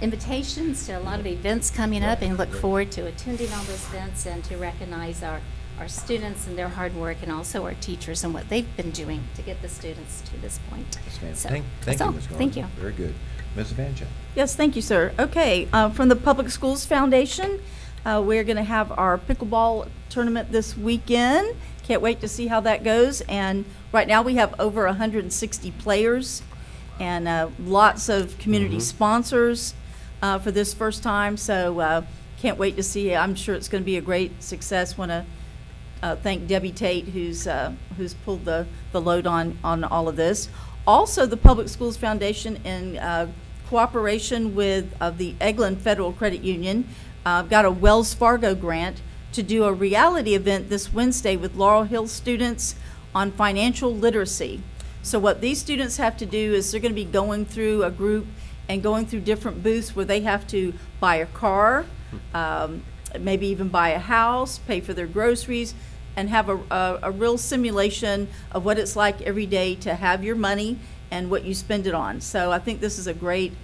invitations to a lot of events coming up, and look forward to attending all those events and to recognize our students and their hard work, and also our teachers and what they've been doing to get the students to this point. So, Thank that's you, all. Ms. Gardner. Thank you. Very good. Ms. Evancho. Yes, thank you, sir. Okay, from the Public Schools Foundation, we're going to have our pickleball tournament this weekend. Can't wait to see how that goes. And right now we have over 160 players and lots of community sponsors for this first time. So can't wait to see. I'm sure it's going to be a great success. Want to thank Debbie Tate, who's pulled the load on all of this. Also, the Public Schools Foundation, in cooperation with the Eglin Federal Credit Union, got a Wells Fargo grant to do a reality event this Wednesday with Laurel Hill students on financial literacy. So what these students have to do is they're going to be going through a group and going through different booths where they have to buy a car, maybe even buy a house, pay for their groceries, and have a real simulation of what it's like every day to have your money and what you spend it on. So I think this is a great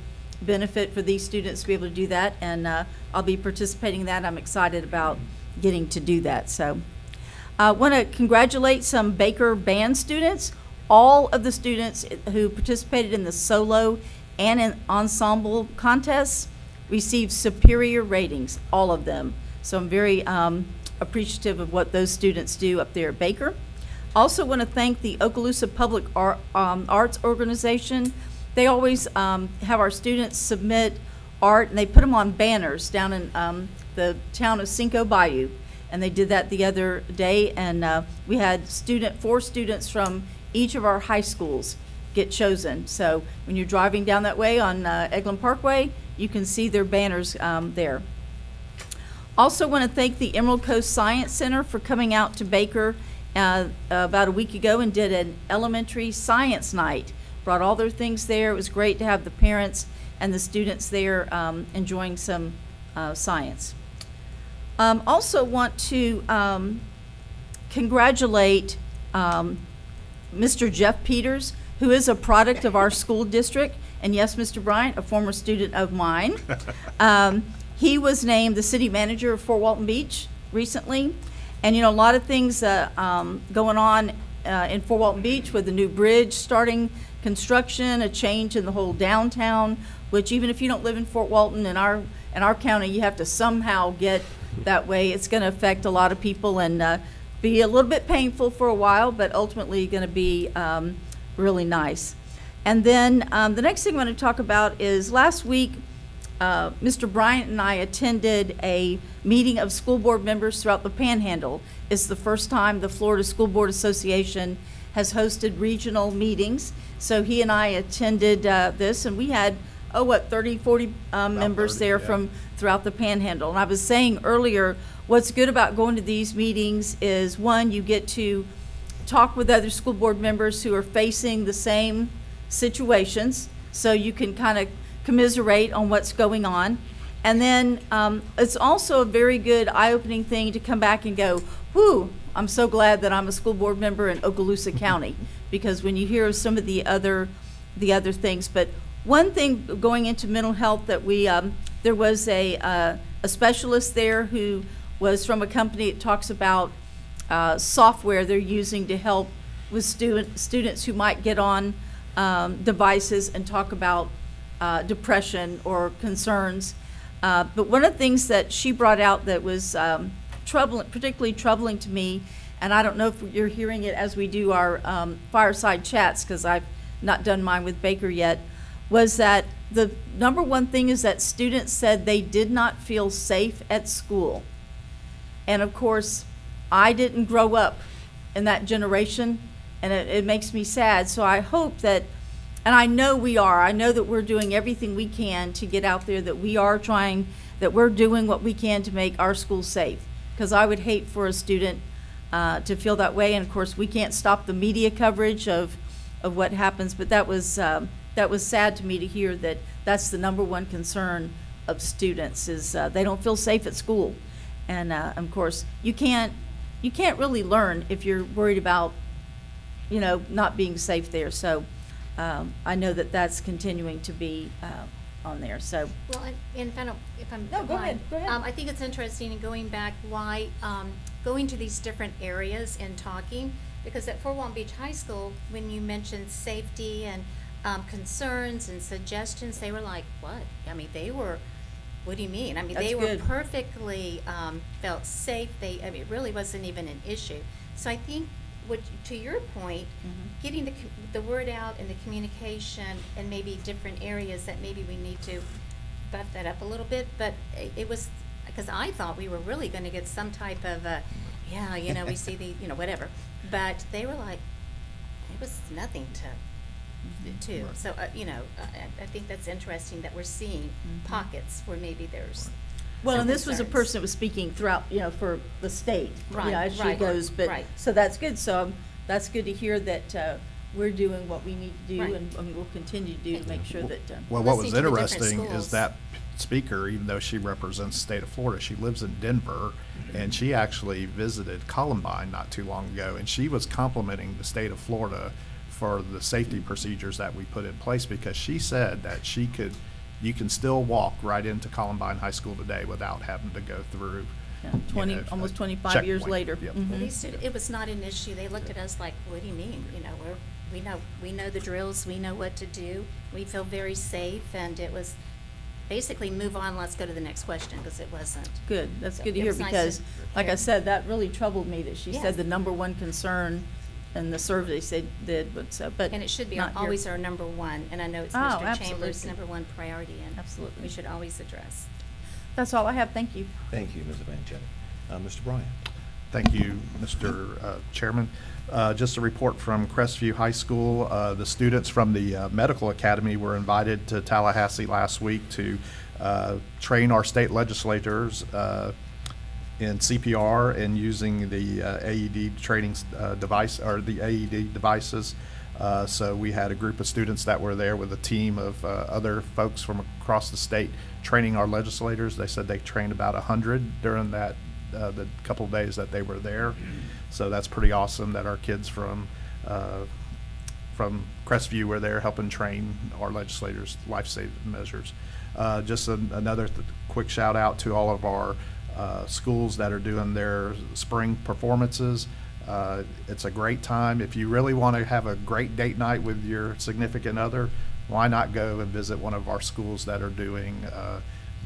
benefit for these students to be able to do that, and I'll be participating in that. I'm excited about getting to do that. So I want to congratulate some Baker band students. All of the students who participated in the solo and in ensemble contests received superior ratings, all of them. So I'm very appreciative of what those students do up there at Baker. Also want to thank the Okaloosa Public Arts Organization. They always have our students submit art, and they put them on banners down in the town of Cinco Bayou. And they did that the other day, and we had 4 students from each of our high schools get chosen. So when you're driving down that way on Eglin Parkway, you can see their banners there. Also want to thank the Emerald Coast Science Center for coming out to Baker about a week ago and did an elementary science night. brought all their things there. It was great to have the parents and the students there enjoying some science. Also want to congratulate Mr. Jeff Peters, who is a product of our school district, and yes, Mr. Bryant, a former student of mine. He was named the city manager of Fort Walton Beach recently, and you know, a lot of things going on in Fort Walton Beach with the new bridge starting construction, a change in the whole downtown, which even if you don't live in Fort Walton, in our county, you have to somehow get that way. It's going to affect a lot of people and be a little bit painful for a while, but ultimately going to be really nice. And then the next thing I want to talk about is last week, Mr. Bryant and I attended a meeting of school board members throughout the Panhandle. It's the first time the Florida School Board Association has hosted regional meetings. So he and I attended this, and we had, 30, 40 members 30, there yeah. from throughout the Panhandle. And I was saying earlier, what's good about going to these meetings is, one, you get to talk with other school board members who are facing the same situations, so you can kind of commiserate on what's going on. And then it's also a very good eye-opening thing to come back and go, whew, I'm so glad that I'm a school board member in Okaloosa County, because when you hear of some of the other things. But one thing going into mental health that we, there was a specialist there who was from a company that talks about software they're using to help with students who might get on devices and talk about depression or concerns. But one of the things that she brought out that was particularly troubling to me, and I don't know if you're hearing it as we do our fireside chats, because I've not done mine with Baker yet, was that the number one thing is that students said they did not feel safe at school. And of course, I didn't grow up in that generation, and it makes me sad. So I hope that, and I know that we're doing everything we can to get out there, that we're doing what we can to make our schools safe. Because I would hate for a student to feel that way. And of course, we can't stop the media coverage of what happens, but that was sad to me to hear that that's the number one concern of students is they don't feel safe at school. And of course, you can't really learn if you're worried about, not being safe there. So I know that that's continuing to be on there. So Well, and if I'm. No, go ahead, go ahead. I think it's interesting in going back why, going to these different areas and talking, because at Fort Walton Beach High School, when you mentioned safety and concerns and suggestions, they were like, what? I mean, what do you mean? I mean, That's they were good. perfectly, felt safe. It really wasn't even an issue. So I think, to your point, Mm-hmm. getting the word out and the communication and maybe different areas that maybe we need to buff that up a little bit, but it was, because I thought we were really gonna get some type of, we see the, whatever. But they were like, it was nothing to, Right. so, I think that's interesting that we're seeing pockets where maybe there's Well, some and this was a concerns. person that was speaking throughout, for the state, Right, as she right, goes, but, right. so that's good. So that's good to hear that we're doing what we need to do Right. and we'll continue to do to make sure that, Well, what was Listening to the different interesting schools. is that speaker, even though she represents the state of Florida, she lives in Denver, and she actually visited Columbine not too long ago, and she was complimenting the state of Florida for the safety procedures that we put in place, because she said that you can still walk right into Columbine High School today without having to go through, 20, almost 25 years checkpoint. later. Yep. Mhm. Well, it was not an issue. They looked at us like, what do you mean? We know the drills, we know what to do. We feel very safe, and it was basically move on, let's go to the next question, because it wasn't. Good, that's So good to it hear, was nice because, to like I hear. said, that really troubled me, that she Yes. said the number one concern in the survey but. And it should be not here. always our number one, and I know it's Oh, Mr. Chambers' absolutely. number one priority, and Absolutely. we should always address. That's all I have, thank you. Thank you, Ms. Vanchetti. Mr. Bryant? Thank you, Mr. Chairman. Just a report from Crestview High School. The students from the Medical Academy were invited to Tallahassee last week to train our state legislators in CPR and using the AED training device, or the AED devices. So we had a group of students that were there with a team of other folks from across the state training our legislators. They said they trained about 100 during that the couple of days that they were there. So that's pretty awesome that our kids from Crestview were there helping train our legislators' life-saving measures. Just another quick shout out to all of our schools that are doing their spring performances. It's a great time. If you really want to have a great date night with your significant other, why not go and visit one of our schools that are doing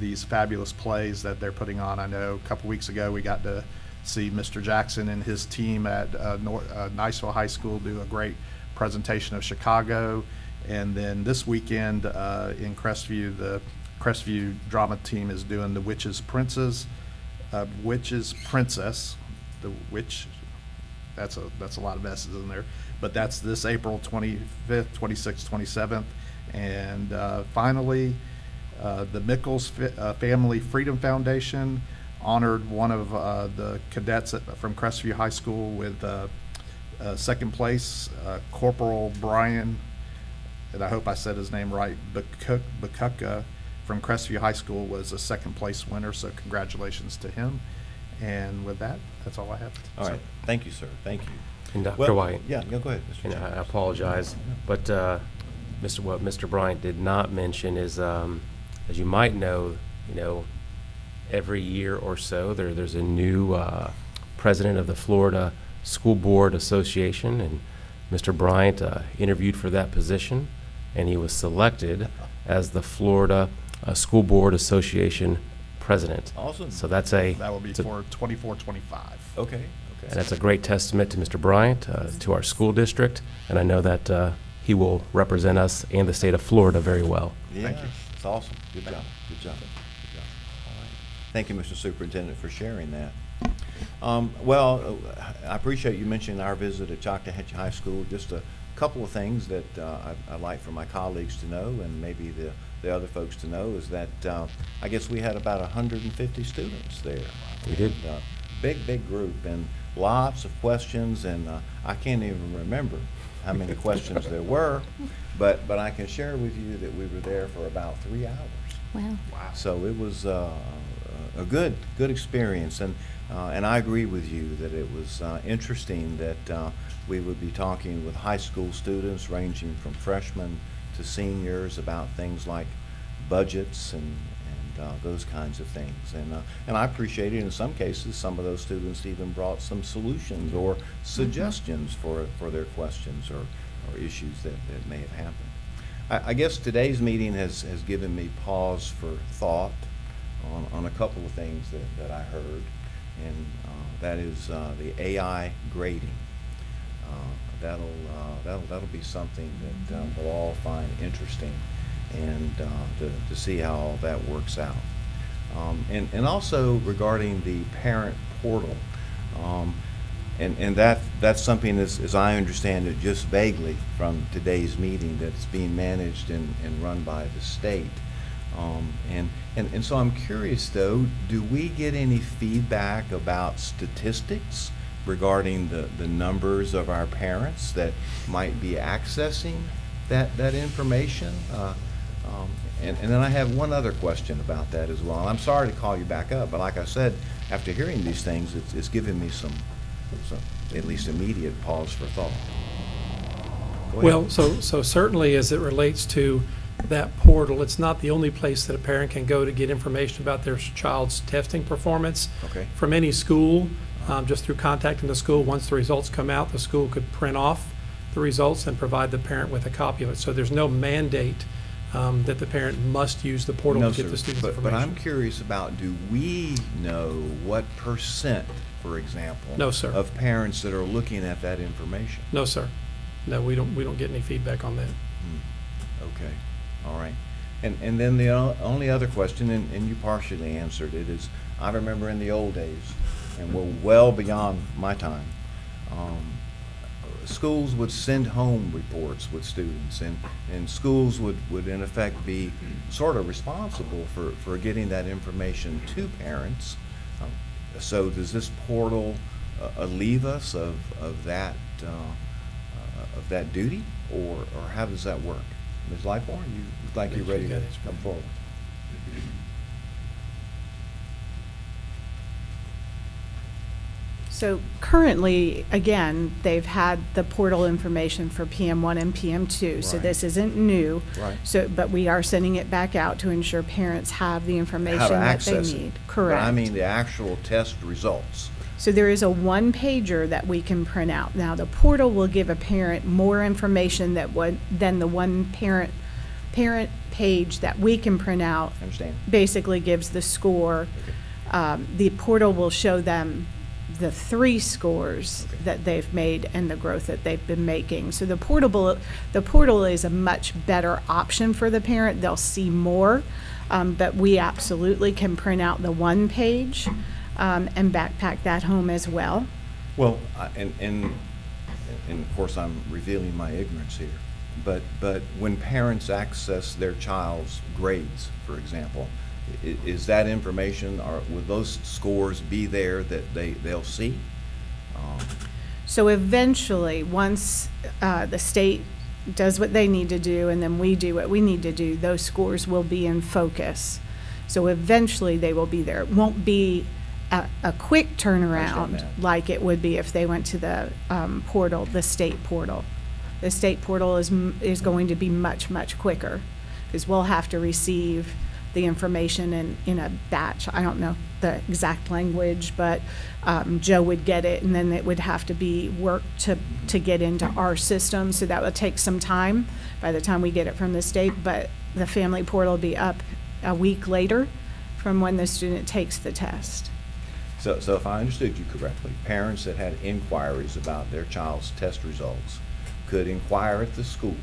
these fabulous plays that they're putting on. I know a couple weeks ago we got to see Mr. Jackson and his team at Niceville High School do a great presentation of Chicago. And then this weekend in Crestview, the Crestview drama team is doing The Witch's Princess. The Witch, that's a lot of S's in there, but that's this April 25th, 26th, 27th. And finally, the Mickles Family Freedom Foundation honored one of the cadets from Crestview High School with second place, Corporal Brian, and I hope I said his name right, Bakuka from Crestview High School was a second place winner, so congratulations to him. And with that, that's all I have. All right, thank you, sir, thank you. And Dr. Well, White. Yeah, go ahead, Mr. And I Chambers. apologize, but what Mr. Bryant did not mention is, as you might know, every year or so there's a new president of the Florida School Board Association, and Mr. Bryant interviewed for that position, and he was selected as the Florida School Board Association president. Awesome. So that That will be it's a- for 24-25. Okay, and okay. that's a great testament to Mr. Bryant, to our school district, and I know that he will represent us and the state of Florida very well. Yeah, you. it's awesome. Good job, good job, good job. All right. Thank you, Mr. Superintendent, for sharing that. Well, I appreciate you mentioning our visit at Choctawhatchee High School. Just a couple of things that I'd like for my colleagues to know, and maybe the other folks to know, is that I guess we had about 150 students there. We did. And, big group, and lots of questions, and I can't even remember how many questions there were, but I can share with you that we were there for about 3 hours. Wow. So it was a good experience, and I agree with you that it was interesting that we would be talking with high school students ranging from freshmen to seniors about things like budgets and those kinds of things, and I appreciate it. In some cases, some of those students even brought some solutions or suggestions for their questions or issues that may have happened. I guess today's meeting has given me pause for thought on a couple of things that I heard, and that is the AI grading. That'll be something that we'll all find interesting, and to see how all that works out. And also regarding the parent portal, and that's something, as I understand it, just vaguely from today's meeting, that's being managed and run by the state. And so I'm curious though, do we get any feedback about statistics regarding the numbers of our parents that might be accessing that information? And then I have one other question about that as well. I'm sorry to call you back up, but like I said, after hearing these things, it's given me some at least immediate pause for thought. Go ahead. Well, so certainly as it relates to that portal, it's not the only place that a parent can go to get information about their child's testing performance. Okay. From any school, just through contacting the school. Once the results come out, the school could print off the results and provide the parent with a copy of it. So there's no mandate that the parent must use the portal No, to get sir. the student's But information. I'm curious about, do we know what percent, for example, No, sir. of parents that are looking at that information? No, sir. No, we don't get any feedback on that. Okay, all right. And then the only other question, and you partially answered it, is I remember in the old days, and we're well beyond my time, schools would send home reports with students, and schools would in effect be sort of responsible for getting that information to parents. So does this portal alleviate us of that of that duty, or how does that work? Ms. Lightborn, you look like you're ready to come forward. So currently, again, they've had the portal information for PM1 and PM2, so Right. this isn't new. Right. So, but we are sending it back out to ensure parents have the information How to that they access it. need. But Correct. I mean the actual test results. So there is a one-pager that we can print out. Now, the portal will give a parent more information than the one parent page that we can print out. Understand? Basically gives the score. The portal will show them the 3 scores Okay. that they've made and the growth that they've been making. So the portal is a much better option for the parent. They'll see more, but we absolutely can print out the one page and backpack that home as well. Well, and of course, I'm revealing my ignorance here, but when parents access their child's grades, for example, is that information, or will those scores be there that they'll see? So eventually, once the state does what they need to do and then we do what we need to do, those scores will be in focus. So eventually, they will be there. It won't be a quick turnaround that. like it would be if they went to the portal, the state portal. The state portal is going to be much, much quicker because we'll have to receive the information in a batch. I don't know the exact language, but Joe would get it, and then it would have to be worked to get into our system. So that would take some time by the time we get it from the state, but the family portal will be up a week later from when the student takes the test. So if I understood you correctly, parents that had inquiries about their child's test results could inquire at the school,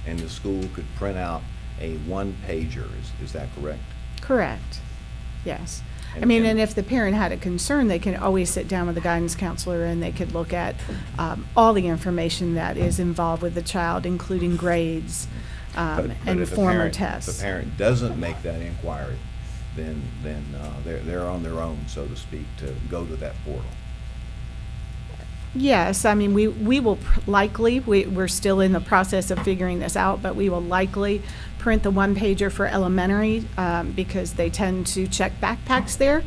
and the school could print out a one-pager. Is that correct? Correct, yes. I And- mean, and- and if the parent had a concern, they can always sit down with the guidance counselor and they could look at all the information that is involved with the child, including grades But and if a former parent- tests. If a parent doesn't make that inquiry, then they're on their own, so to speak, to go to that portal. Yes, I mean, we will likely, we're still in the process of figuring this out, but we will likely print the one-pager for elementary because they tend to check backpacks there.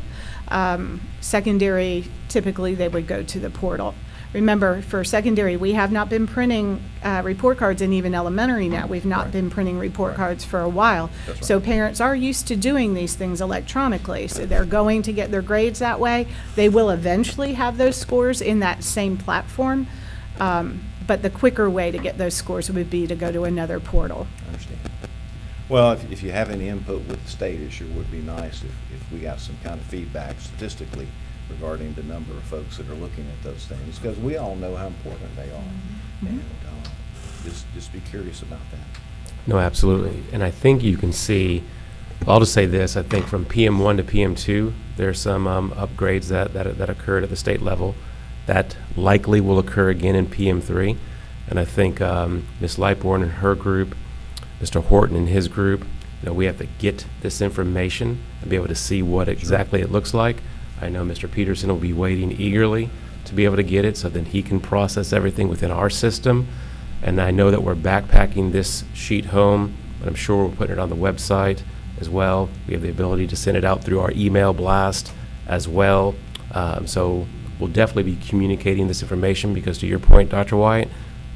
Secondary, typically, they would go to the portal. Remember, for secondary, we have not been printing report cards, and even elementary now, we've not Right. been printing report Right. cards for a while. That's right. So parents are used to doing these things electronically, so they're going to get their grades that way. They will eventually have those scores in that same platform, but the quicker way to get those scores would be to go to another portal. I understand. Well, if you have any input with the state, it sure would be nice if we got some kind of feedback statistically regarding the number of folks that are looking at those things, because we all know how important they are. And just be curious about that. No, absolutely. And I think you can see, I'll just say this, I think from PM1 to PM2, there's some upgrades that occurred at the state level that likely will occur again in PM3. And I think Ms. Lightborn and her group, Mr. Horton and his group, we have to get this information and be able to see what exactly it looks like. I know Mr. Peterson will be waiting eagerly to be able to get it so then he can process everything within our system. And I know that we're backpacking this sheet home, but I'm sure we're putting it on the website as well. We have the ability to send it out through our email blast as well. So we'll definitely be communicating this information because to your point, Dr. White,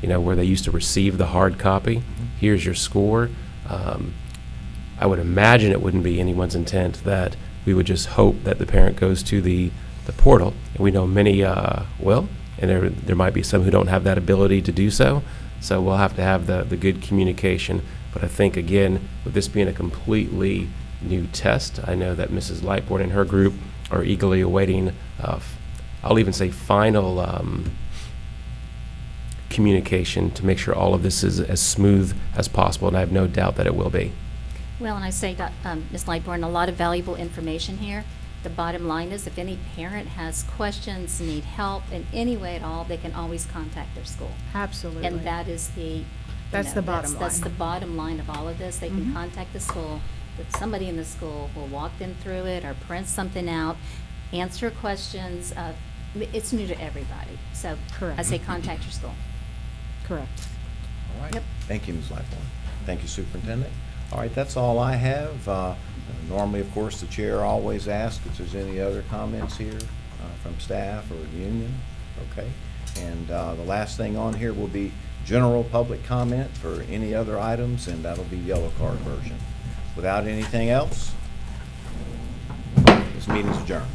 where they used to receive the hard copy, here's your score. I would imagine it wouldn't be anyone's intent that we would just hope that the parent goes to the portal. And we know many will, and there might be some who don't have that ability to do so. So we'll have to have the good communication. But I think, again, with this being a completely new test, I know that Mrs. Lightborn and her group are eagerly awaiting, I'll even say final communication to make sure all of this is as smooth as possible, and I have no doubt that it will be. Well, and I say, Ms. Lightborn, a lot of valuable information here. The bottom line is if any parent has questions, need help in any way at all, they can always contact their school. Absolutely. And that is That's the bottom line. That's the bottom line of all of this. They can Mhm. contact the school. If somebody in the school will walk them through it or print something out, answer questions. It's new to everybody. So I Correct. say contact your school. Correct. All right. Yep. Thank you, Ms. Blackmore. Thank you, Superintendent. All right, that's all I have. Normally, of course, the chair always asks if there's any other comments here from staff or the union. Okay. And the last thing on here will be general public comment for any other items, and that'll be yellow card version. Without anything else, this meeting's adjourned.